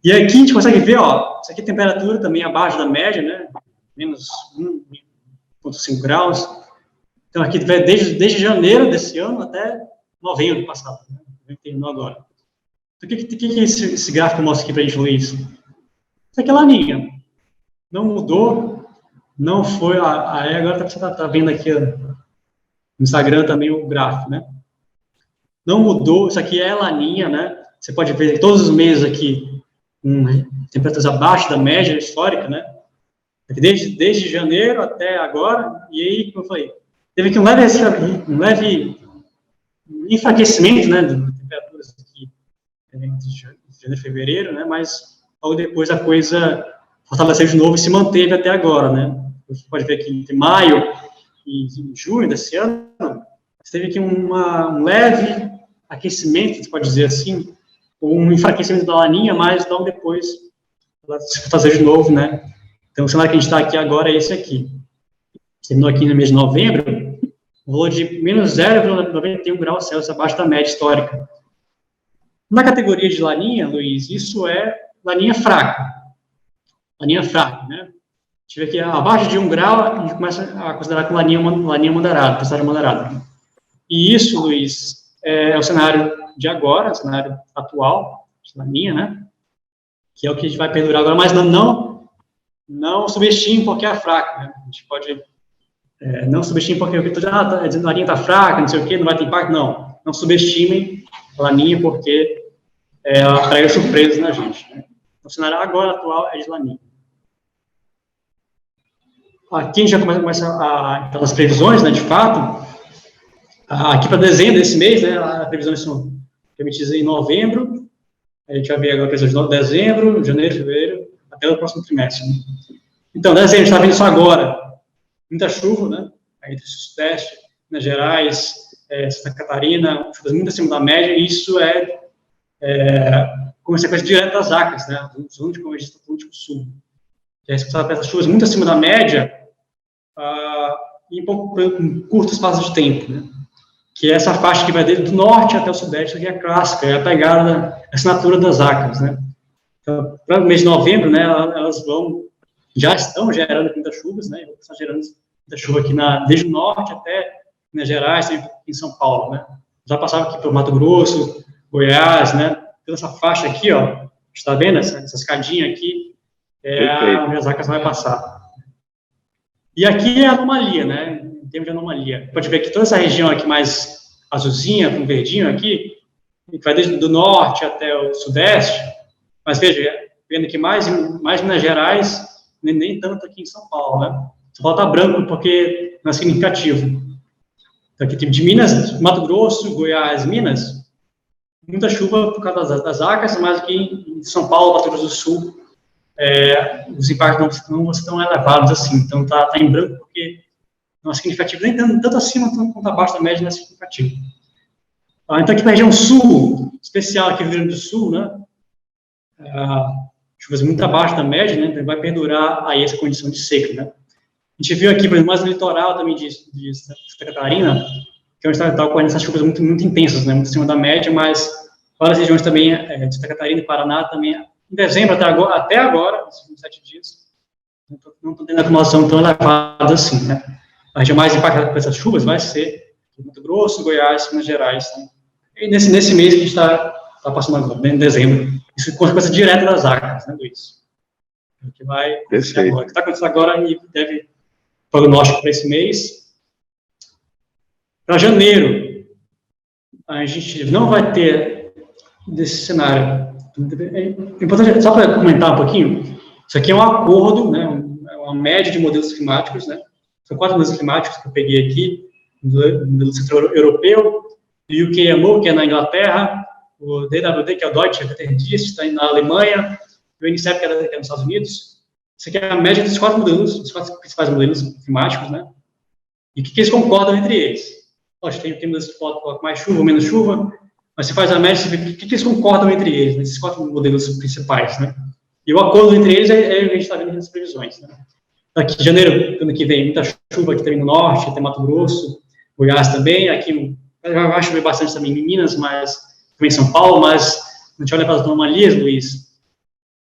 E aqui a gente consegue ver, ó, isso aqui é temperatura também abaixo da média, né? Menos 1,5 graus. Então, aqui desde janeiro desse ano até novembro passado, né? Terminou agora. Então, o que esse gráfico mostra aqui para a gente, Luiz? Isso aqui é Laninha. Não mudou, não foi. Agora você está vendo aqui no Instagram também o gráfico, né? Não mudou, isso aqui é Laninha, né? Você pode ver todos os meses aqui temperaturas abaixo da média histórica, né? Desde janeiro até agora, e aí, como eu falei, teve aqui um leve enfraquecimento, né, de temperaturas aqui entre janeiro e fevereiro, né? Mas logo depois a coisa fortaleceu de novo e se manteve até agora, né? Você pode ver que entre maio e junho desse ano, você teve aqui um leve aquecimento, você pode dizer assim, um enfraquecimento da Laninha, mas logo depois ela se fortaleceu de novo, né? Então, o cenário que a gente está aqui agora é esse aqui. Terminou aqui no mês de novembro, um valor de menos 0,91 graus Celsius abaixo da média histórica. Na categoria de Laninha, Luiz, isso é Laninha fraca. Laninha fraca, né? Tive aqui abaixo de 1 grau, a gente começa a considerar como Laninha moderada, tempestade moderada. E isso, Luiz, é o cenário de agora, o cenário atual, de Laninha, né? Que é o que a gente vai perdurar agora, mas não subestime porque é fraca, né? A gente pode Não subestimem porque a laninha está fraca, não sei o quê, não vai ter impacto. Não subestimem a laninha porque ela prega surpresas na gente. Né? O cenário agora atual é de laninha. Aqui a gente já começa aquelas previsões, né, de fato. Aqui para dezembro desse mês, né, as previsões são permitidas em novembro. A gente vai ver agora a previsão de dezembro, janeiro, fevereiro, até o próximo trimestre. Né? Então, dezembro, a gente está vendo isso agora. Muita chuva, né? Entre o Sudeste, Minas Gerais, Santa Catarina, chuvas muito acima da média, e isso consequência direta das ACAS, né? Dos zonas de convergência do Atlântico Sul. Que é responsável por essas chuvas muito acima da média em curto espaço de tempo, né? Que é essa faixa que vai desde o norte até o sudeste, que é a clássica, é a pegada, a assinatura das ACAS, né? Então, para o mês de novembro, né, elas já estão gerando muitas chuvas, né? Estão gerando muita chuva aqui desde o norte até Minas Gerais, em São Paulo, né? Já passava aqui pelo Mato Grosso, Goiás, né? Toda essa faixa aqui, ó, está vendo essa escadinha aqui, onde as ACAS vai passar. E aqui é a anomalia, né? Em termos de anomalia. Pode ver que toda essa região aqui mais azulzinha, com verdinho aqui, que vai desde do norte até o sudeste, mas veja, vendo aqui mais Minas Gerais, nem tanto aqui em São Paulo, né? São Paulo está branco porque não é significativo. Então, aqui de Minas, Mato Grosso, Goiás, Minas, muita chuva por causa das ACAS, mas aqui em São Paulo, Mato Grosso do Sul, os impactos não estão elevados assim. Então, está em branco porque não é significativo, nem tanto acima quanto abaixo da média não é significativo. Então, aqui na região sul, especial aqui no Rio Grande do Sul, né? Chuvas muito abaixo da média, né? Então, vai perdurar aí essa condição de seca, né? A gente viu aqui, por exemplo, mais no litoral também de Santa Catarina, que é onde está ocorrendo essas chuvas muito, muito intensas, né? Muito acima da média, mas várias regiões também, de Santa Catarina e Paraná também, em dezembro até agora, nesses 27 dias, não estão tendo acumulação tão elevada assim, né? A região mais impactada por essas chuvas vai ser Mato Grosso, Goiás, Minas Gerais. Né? E nesse mês que a gente está passando agora, em dezembro. Isso é consequência direta das ACAS, né, Luiz? O que vai acontecer agora. O que está acontecendo agora e deve prognóstico para esse mês. Para janeiro, a gente não vai ter desse cenário. É importante, só para comentar um pouquinho, isso aqui é um acordo, né, uma média de modelos climáticos, né? São 4 modelos climáticos que eu peguei aqui, do setor europeu, o UKMO, que é na Inglaterra, o DWD, que é o Deutsche Wetterdienst, está na Alemanha, o UNICEF, que é nos Estados Unidos. Isso aqui é a média dos 4 modelos, dos 4 principais modelos climáticos, né? E o que eles concordam entre eles? Lógico, tem modelos que colocam mais chuva ou menos chuva, mas você faz a média, você vê o que eles concordam entre eles, nesses 4 modelos principais, né? E o acordo entre eles é o que a gente está vendo nas previsões, né? Aqui em janeiro, ano que vem, muita chuva aqui também no norte, até Mato Grosso, Goiás também, aqui vai chover bastante também em Minas, mas também em São Paulo, mas a gente olha para as anomalias, Luiz,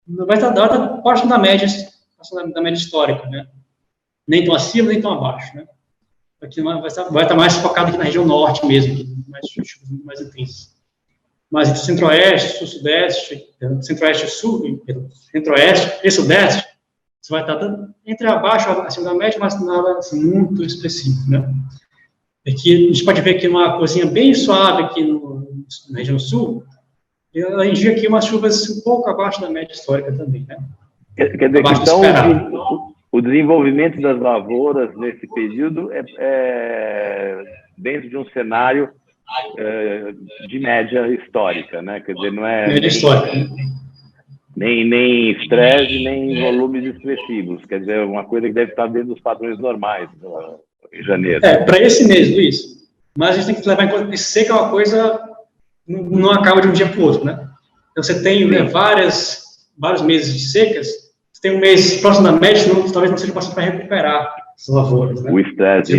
vai estar próximo da média histórica, né? Nem tão acima, nem tão abaixo, né? Aqui vai estar mais focado aqui na região norte mesmo, mais chuvas mais intensas. Mas entre centro-oeste, sul-sudeste, centro-oeste e sul, centro-oeste e sudeste, você vai estar entre abaixo, acima da média, mas nada assim, muito específico, né? Aqui a gente pode ver aqui uma coisinha bem suave aqui na região sul, e a gente vê aqui umas chuvas um pouco abaixo da média histórica também, né? Quer dizer que então o desenvolvimento das lavouras nesse período é dentro de um cenário de média histórica, né? Quer dizer, não é média histórica. Nem estresse, nem volumes expressivos. Quer dizer, uma coisa que deve estar dentro dos padrões normais em janeiro. Para esse mês, Luiz, mas a gente tem que levar em conta que seca é uma coisa, não acaba de um dia para o outro, né? Então, você tem vários meses de secas, você tem um mês próximo da média, talvez não seja bastante para recuperar essas lavouras, né? O estresse.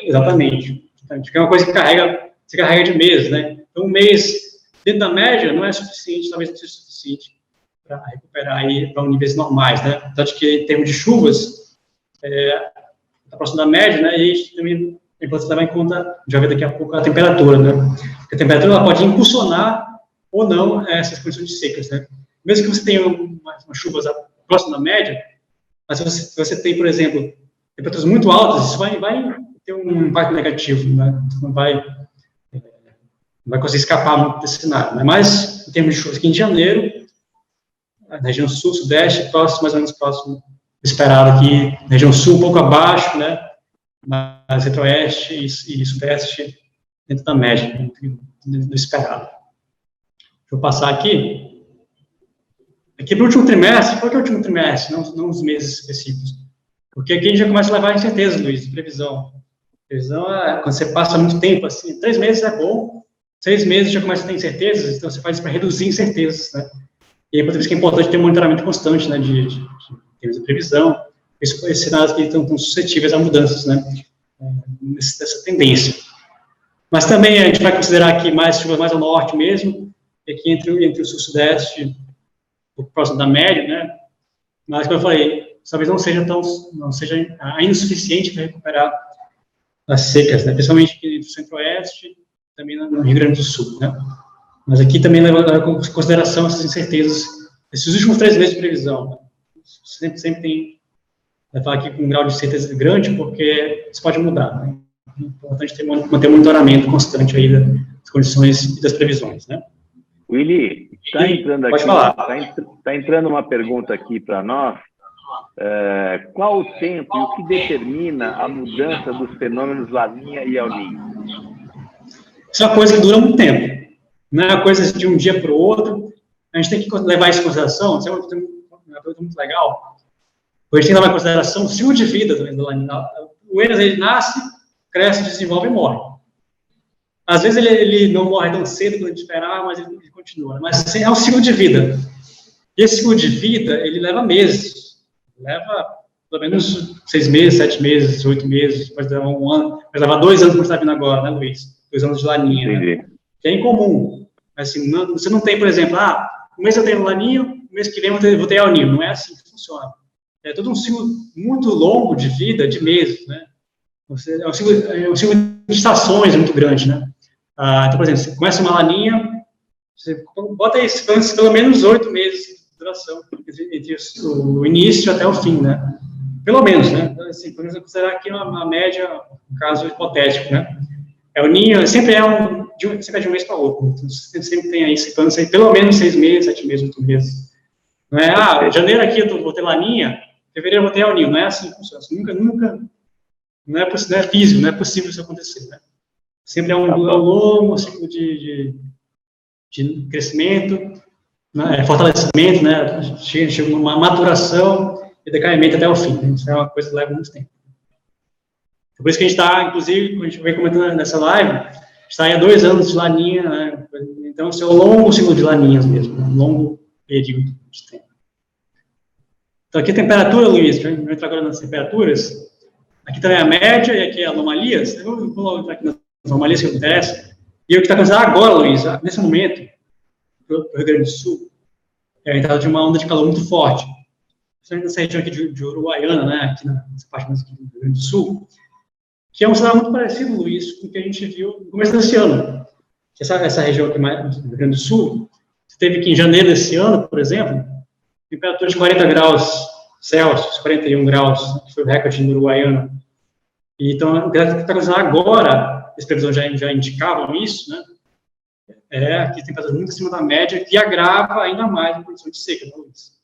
Exatamente. Então, é uma coisa que se carrega de meses, né? Então, um mês dentro da média não é suficiente, talvez não seja suficiente para recuperar aí para níveis normais, né? Tanto que, em termos de chuvas, está próximo da média, né? E a gente também é importante levar em conta, já vai ver daqui a pouco, a temperatura, né? Porque a temperatura ela pode impulsionar ou não essas condições de secas, né? Mesmo que você tenha umas chuvas próximas da média, mas se você tem, por exemplo, temperaturas muito altas, isso vai ter um impacto negativo, né? Não vai conseguir escapar muito desse cenário, né? Mas, em termos de chuvas aqui em janeiro, na região sul, sudeste, mais ou menos próximo do esperado aqui, na região sul, um pouco abaixo, né? Mas centro-oeste e sudeste, dentro da média, dentro do esperado. Deixa eu passar aqui. Aqui para o último trimestre, qual que é o último trimestre? Não os meses específicos. Porque aqui a gente já começa a levar incerteza, Luiz, de previsão. Previsão é quando você passa muito tempo, assim, 3 meses é bom, 6 meses já começa a ter incertezas, então você faz isso para reduzir incertezas, né? E aí, por isso que é importante ter um monitoramento constante, né, de termos de previsão, esses cenários que estão suscetíveis a mudanças, né, dessa tendência. Mas também a gente vai considerar aqui mais chuvas mais ao norte mesmo, e aqui entre o sul e o sudeste, um pouco próximo da média, né, mas, como eu falei, talvez não seja ainda suficiente para recuperar as secas, né, principalmente aqui no centro-oeste, também no Rio Grande do Sul, né. Mas aqui também leva em consideração essas incertezas, esses últimos 3 meses de previsão, né. Sempre tem, vai falar aqui com um grau de certeza grande, porque isso pode mudar, né. É importante manter um monitoramento constante aí das condições e das previsões, né. Willy, está entrando aqui, pode falar. Tá entrando uma pergunta aqui para nós. Qual o tempo e o que determina a mudança dos fenômenos Laninha e El Niño? Isso é uma coisa que dura muito tempo, não é uma coisa de um dia para o outro. A gente tem que levar isso em consideração. Isso é uma pergunta muito legal. A gente tem que levar em consideração o ciclo de vida do Laninha. O Enes, ele nasce, cresce, desenvolve e morre. Às vezes ele não morre tão cedo quanto a gente esperava, mas ele continua. Mas assim, é um ciclo de vida. E esse ciclo de vida, ele leva meses. Leva pelo menos 6 meses, 7 meses, 8 meses, pode levar 1 ano, pode levar 2 anos, como está vindo agora, né, Luiz? 2 anos de Laninha, né? Que é incomum. Assim, você não tem, por exemplo, um mês eu tenho Laninha, o mês que vem eu vou ter El Niño. Não é assim que funciona. É todo um ciclo muito longo de vida, de meses, né? É um ciclo de estações muito grande, né? Então, por exemplo, você começa uma Laninha, você bota aí pelo menos 8 meses de duração, entre o início até o fim, né? Pelo menos, né? Então, assim, podemos considerar aqui uma média, um caso hipotético, né? El Niño sempre de um mês para outro. Então, sempre tem aí esse plano, pelo menos 6 meses, 7 meses, 8 meses. Não é, janeiro aqui eu vou ter Laninha, fevereiro eu vou ter El Niño. Não é assim que funciona. Nunca, não é físico, não é possível isso acontecer, né? Sempre é um longo ciclo de crescimento, né, fortalecimento, né? Chega uma maturação e decaimento até o fim. Né? Isso é uma coisa que leva muito tempo. Por isso que a gente está, inclusive, como a gente vem comentando nessa live, está aí há 2 anos de Laninha, né? Então, isso é um longo ciclo de Laninhas mesmo, um longo período de tempo. Então, aqui a temperatura, Luiz, a gente vai entrar agora nas temperaturas. Aqui também é a média e aqui é anomalias. Eu vou entrar aqui nas anomalias que acontecem. E o que está acontecendo agora, Luiz, nesse momento, no Rio Grande do Sul, é a entrada de uma onda de calor muito forte. Principalmente nessa região aqui de Uruguaiana, né? Aqui nessa parte mais aqui do Rio Grande do Sul. Que é um cenário muito parecido, Luiz, com o que a gente viu no começo desse ano. Essa região aqui mais do Rio Grande do Sul, teve aqui em janeiro desse ano, por exemplo, temperatura de 40 graus Celsius, 41 graus, que foi o recorde no Uruguaiana. Então, o que está acontecendo agora, as previsões já indicavam isso, né? Que temperatura muito acima da média, que agrava ainda mais a condição de seca, né, Luiz?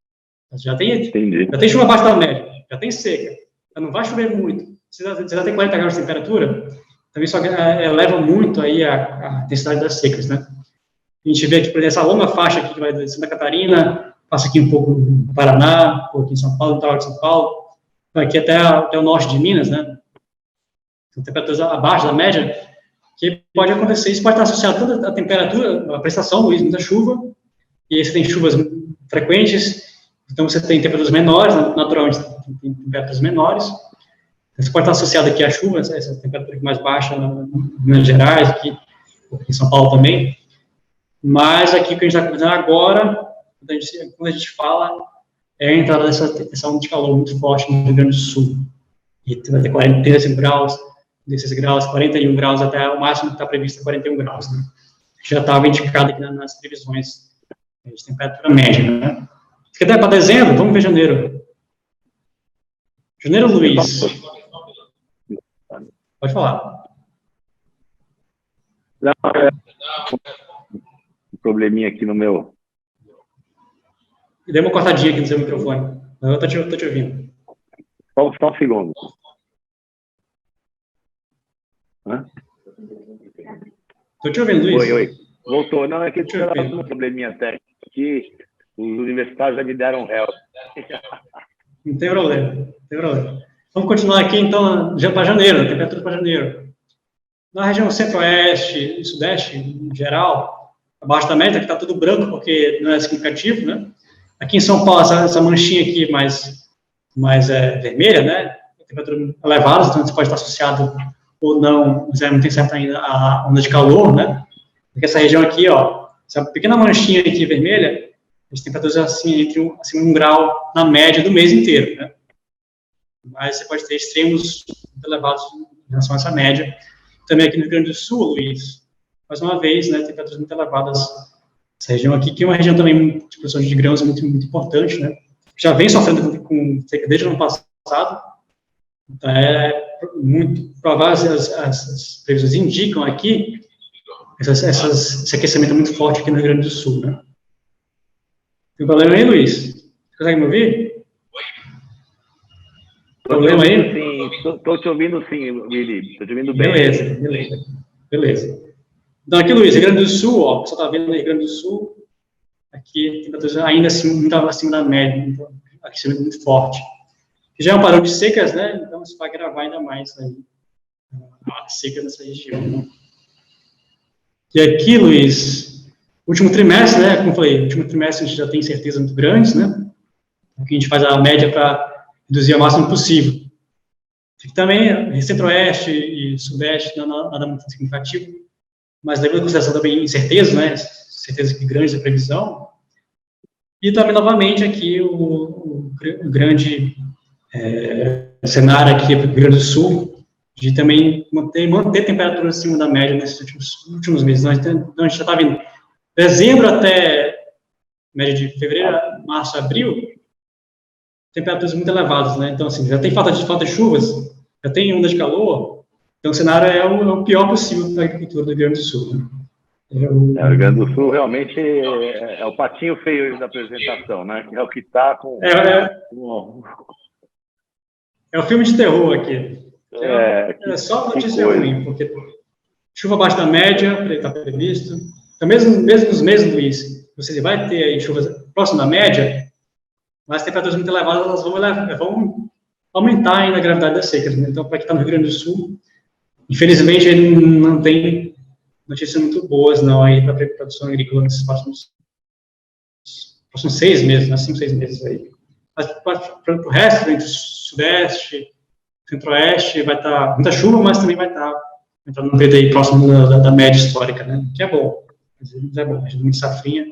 Já tem chuva abaixo da média, já tem seca, já não vai chover muito. Você já tem 40 graus de temperatura, também só eleva muito aí a intensidade das secas, né? A gente vê aqui, por exemplo, essa longa faixa aqui que vai de Santa Catarina, passa aqui um pouco no Paraná, um pouco aqui em São Paulo, no interior de São Paulo, vai aqui até o norte de Minas, né? Então, temperaturas abaixo da média, que pode acontecer. Isso pode estar associado tanto à temperatura, à prestação, Luiz, muita chuva, e aí você tem chuvas frequentes, então você tem temperaturas menores, naturalmente tem temperaturas menores. Isso pode estar associado aqui à chuva, essa temperatura mais baixa em Minas Gerais, aqui em São Paulo também. Mas aqui o que a gente está começando agora, quando a gente fala, é a entrada dessa onda de calor muito forte no Rio Grande do Sul. E vai ter 45 graus, 16 graus, 41 graus, até o máximo que está previsto é 41 graus. Né? Já estava indicado aqui nas previsões de temperatura média. Né? Se quiser para dezembro, vamos ver janeiro. Janeiro, Luiz. Pode falar. Não, um probleminha aqui no meu... Dei uma cortadinha aqui no seu microfone. Eu tô te ouvindo. Só um segundo. Tô te ouvindo, Luiz. Oi. Voltou. Não, é que eu estava com um probleminha técnico aqui. Os universitários já me deram réu. Não tem problema. Vamos continuar aqui, então, já para janeiro, temperatura para janeiro. Na região centro-oeste e sudeste, em geral, abaixo da média, que está tudo branco, porque não é significativo, né? Aqui em São Paulo, essa manchinha aqui mais vermelha, né? Temperatura elevada, então isso pode estar associado ou não, mas não tem certo ainda a onda de calor, né? Porque essa região aqui, ó, essa pequena manchinha aqui vermelha, as temperaturas assim, acima de 1 grau na média do mês inteiro, né? Mas você pode ter extremos muito elevados em relação a essa média. Também aqui no Rio Grande do Sul, Luiz, mais uma vez, né, temperaturas muito elevadas. Essa região aqui, que é uma região também de produção de grãos muito, muito importante, né? Já vem sofrendo com seca desde o ano passado. Então, é muito provável, as previsões indicam aqui esse aquecimento muito forte aqui no Rio Grande do Sul, né? Tem problema aí, Luiz? Consegue me ouvir? Problema aí? Estou te ouvindo sim, Willi. Estou te ouvindo bem. Beleza. Então, aqui, Luiz, Rio Grande do Sul, ó, você está vendo no Rio Grande do Sul, aqui, temperatura ainda assim, muito acima da média, então, aquecimento muito forte. Já é um padrão de secas, né? Então, isso vai agravar ainda mais aí, a seca nessa região, né? E aqui, Luiz, último trimestre, né? Como eu falei, último trimestre a gente já tem certeza muito grandes, né? Aqui a gente faz a média para reduzir o máximo possível. Aqui também, centro-oeste e sudeste, nada muito significativo, mas levando em consideração também incerteza, né? Certeza que grande a previsão. E também, novamente, aqui o grande cenário aqui do Rio Grande do Sul, de também manter temperatura acima da média nesses últimos meses. Então, a gente já está vendo dezembro até média de fevereiro, março, abril, temperaturas muito elevadas, né? Então, assim, já tem falta de chuvas, já tem onda de calor, então o cenário é o pior possível para a agricultura do Rio Grande do Sul, né? O Rio Grande do Sul realmente é o patinho feio da apresentação, né? É o que está com... É o filme de terror aqui. É só notícia ruim, porque chuva abaixo da média, está previsto. Então, mesmo nos meses, Luiz, você vai ter aí chuvas próximas da média, mas temperaturas muito elevadas elas vão aumentar ainda a gravidade das secas, né? Então, para quem está no Rio Grande do Sul, infelizmente, ele não tem notícias muito boas, não, aí para a produção agrícola nesses próximos 6 meses, né? 5, 6 meses aí. Mas para o resto, entre o sudeste, centro-oeste, vai estar muita chuva, mas também vai estar entrando no período aí próximo da média histórica, né? Que é bom. É bom, a gente muito safrinha,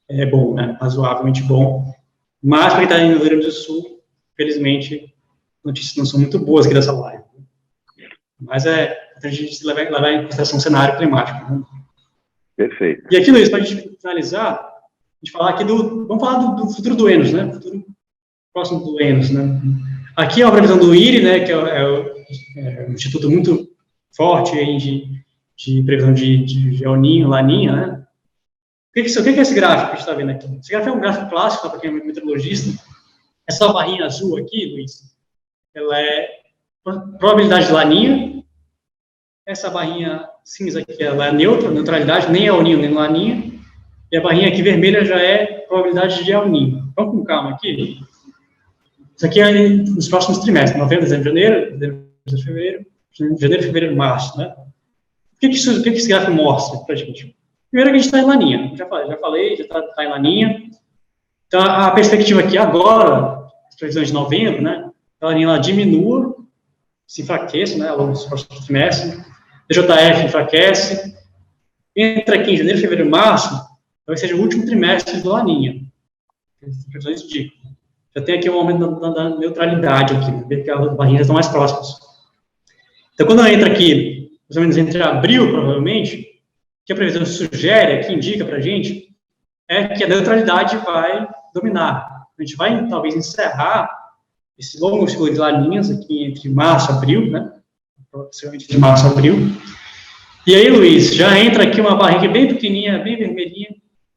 é bom, né? Razoavelmente bom. Mas para quem está no Rio Grande do Sul, infelizmente, notícias não são muito boas aqui dessa live. Mas a gente levar em consideração o cenário climático, né? Perfeito. E aqui, Luiz, para a gente finalizar, a gente falar aqui vamos falar do futuro do Enos, né? Futuro próximo do Enos, né? Aqui é a previsão do IRI, né? Que é um instituto muito forte aí de previsão de El Niño, Laninha, né? O que é esse gráfico que a gente está vendo aqui? Esse gráfico é um gráfico clássico, para quem é meteorologista. Essa barrinha azul aqui, Luiz, ela é probabilidade de Laninha. Essa barrinha cinza aqui, ela é neutra, neutralidade, nem El Niño, nem Laninha. E a barrinha aqui vermelha já é probabilidade de El Niño. Vamos com calma aqui. Isso aqui é nos próximos trimestres, novembro, dezembro, janeiro, fevereiro, fevereiro, março, né? O que esse gráfico mostra para a gente? Primeiro que a gente está em Laninha. Já falei, já está em Laninha. Então, a perspectiva aqui agora, as previsões de novembro, né? A Laninha ela diminua, se enfraquece, né? Ao longo dos próximos trimestres. DJF enfraquece. Entra aqui em janeiro, fevereiro, março, talvez seja o último trimestre do Laninha. As previsões indicam. Já tem aqui um aumento da neutralidade aqui, ver que as barrinhas estão mais próximas. Então, quando ela entra aqui, mais ou menos entre abril, provavelmente, o que a previsão sugere, aqui indica para a gente, é que a neutralidade vai dominar. A gente vai, talvez, encerrar esse longo ciclo de Laninhas aqui entre março e abril, né? possivelmente de março a abril. E aí, Luiz, já entra aqui uma barrinha bem pequenininha, bem vermelhinha,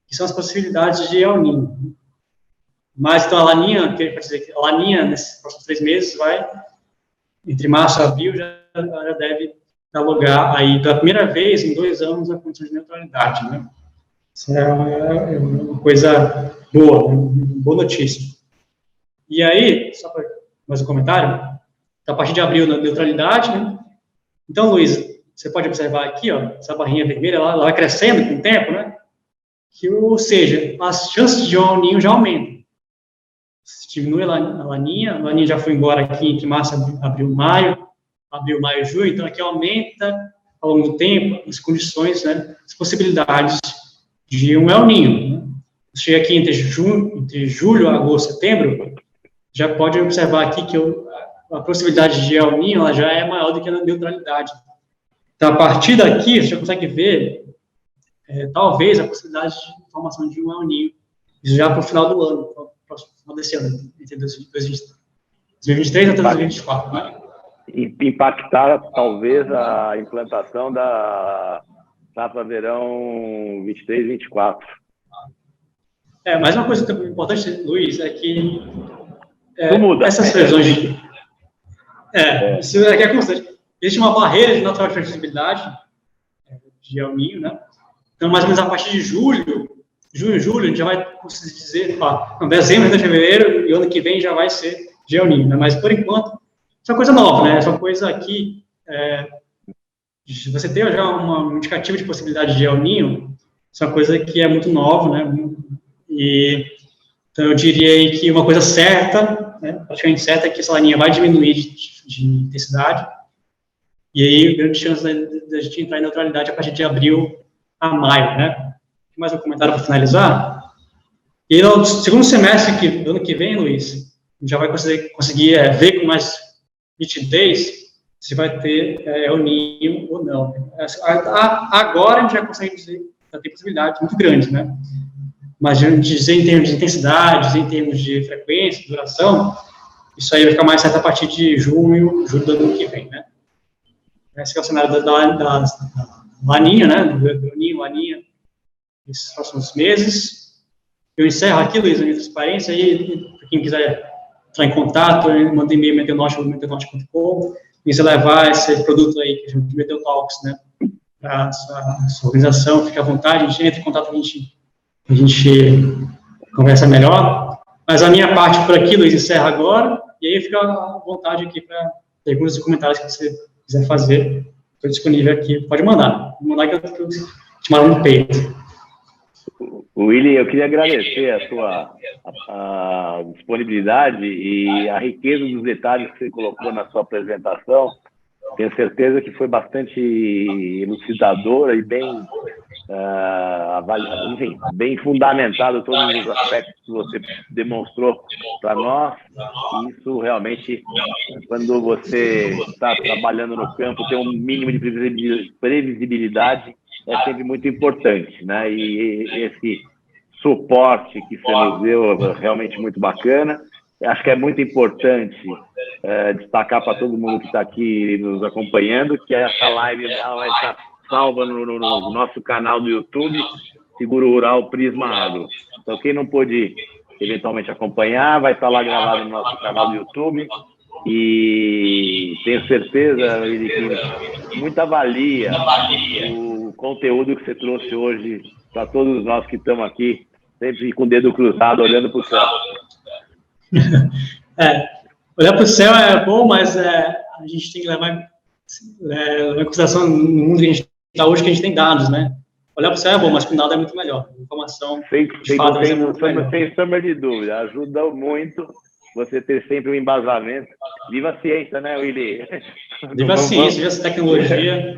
que são as possibilidades de El Niño. Mas, então, a Laninha, que dizer que a Laninha, nesses próximos 3 meses, vai, entre março e abril, já deve dar lugar aí, pela primeira vez em 2 anos, a condição de neutralidade, né? Isso é uma coisa boa, uma boa notícia. E aí, só para mais um comentário, a partir de abril, na neutralidade, né? Então, Luiz, você pode observar aqui, ó, essa barrinha vermelha, ela vai crescendo com o tempo, né? Ou seja, as chances de El Niño já aumentam. Diminui a Laninha já foi embora aqui entre março, abril, maio, junho, então aqui aumenta ao longo do tempo as condições, né, as possibilidades de um El Niño. Né? Chega aqui entre julho, agosto, setembro, já pode observar aqui que a possibilidade de El Niño ela já é maior do que a neutralidade. Então, a partir daqui, você já consegue ver, talvez, a possibilidade de formação de um El Niño, isso já para o final do ano, próximo desse ano, entre 2023 até 2024, né? Impactar, talvez, a implantação da safra verão 23 e 24. Mais uma coisa importante, Luiz, é que essas muda. previsões de... Isso aqui é constante. Existe uma barreira de natural de previsibilidade de El Niño, né? Então, mais ou menos a partir de julho, a gente já vai conseguir dizer, dezembro, até fevereiro, e ano que vem já vai ser de El Niño, né? Mas, por enquanto, isso é uma coisa nova, né? Essa é uma coisa aqui, você tem já um indicativo de possibilidade de El Niño, isso é uma coisa que é muito nova, né? E, então, eu diria aí que uma coisa certa, né, praticamente certa, é que essa laninha vai diminuir de intensidade, e aí, grande chance da gente entrar em neutralidade a partir de abril a maio, né? Mais um comentário para finalizar. E no segundo semestre do ano que vem, Luiz, a gente já vai conseguir ver com mais nitidez se vai ter El Niño ou não. Agora a gente já consegue dizer que já tem possibilidades muito grandes, né? Mas a gente dizer em termos de intensidade, em termos de frequência, duração, isso aí vai ficar mais certo a partir de julho do ano que vem, né? Esse é o cenário da Laninha, né? Do El Niño, Laninha, nesses próximos meses. Eu encerro aqui, Luiz, a minha transparência, aí, para quem quiser entrar em contato, manda e-mail meteonorte.com, e você levar esse produto aí, que a gente Meteo Talks, né, para a sua organização, fique à vontade, a gente entra em contato, a gente conversa melhor. Mas a minha parte por aqui, Luiz, encerra agora, e aí fica à vontade aqui para perguntas e comentários que você quiser fazer. Estou disponível aqui, pode mandar. Vou mandar que eu te mando no peito. Willy, eu queria agradecer a sua disponibilidade e a riqueza dos detalhes que você colocou na sua apresentação. Tenho certeza que foi bastante elucidadora e bem, enfim, bem fundamentado todos os aspectos que você demonstrou para nós. E isso realmente, quando você está trabalhando no campo, ter um mínimo de previsibilidade é sempre muito importante, né? E esse suporte que você nos deu é realmente muito bacana. Acho que é muito importante destacar para todo mundo que está aqui nos acompanhando que essa live vai estar salva no nosso canal do YouTube, Seguro Rural Prisma Agro. Então, quem não pôde eventualmente acompanhar, vai estar lá gravado no nosso canal do YouTube. E tenho certeza que muita valia o conteúdo que você trouxe hoje para todos nós que estamos aqui, sempre com o dedo cruzado, olhando para o céu. Olhar para o céu é bom, mas a gente tem que levar em consideração no mundo que a gente está hoje, que a gente tem dados, né? Olhar para o céu é bom, mas com dados é muito melhor. Informação, de fato, é muito melhor. Sem sombra de dúvida, ajuda muito você ter sempre um embasamento. Viva a ciência, né, Willy? Viva a ciência, viva a tecnologia.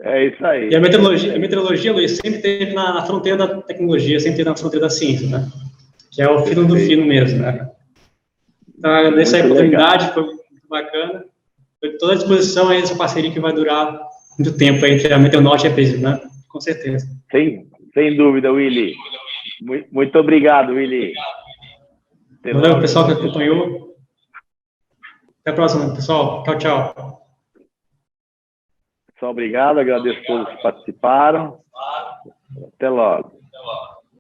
É isso aí. E a meteorologia, Luiz, sempre esteve na fronteira da tecnologia, sempre esteve na fronteira da ciência, né? Que é o fino do fino mesmo, né? Então, agradeço a oportunidade, foi muito bacana. Estou toda à disposição aí dessa parceria que vai durar muito tempo aí entre a Meteonorte e a Prisma, né? Com certeza. Sem dúvida, Willy. Muito obrigado, Willy. Valeu, pessoal que acompanhou. Até a próxima, pessoal. Tchau, tchau. Pessoal, obrigado, agradeço a todos que participaram. Até logo.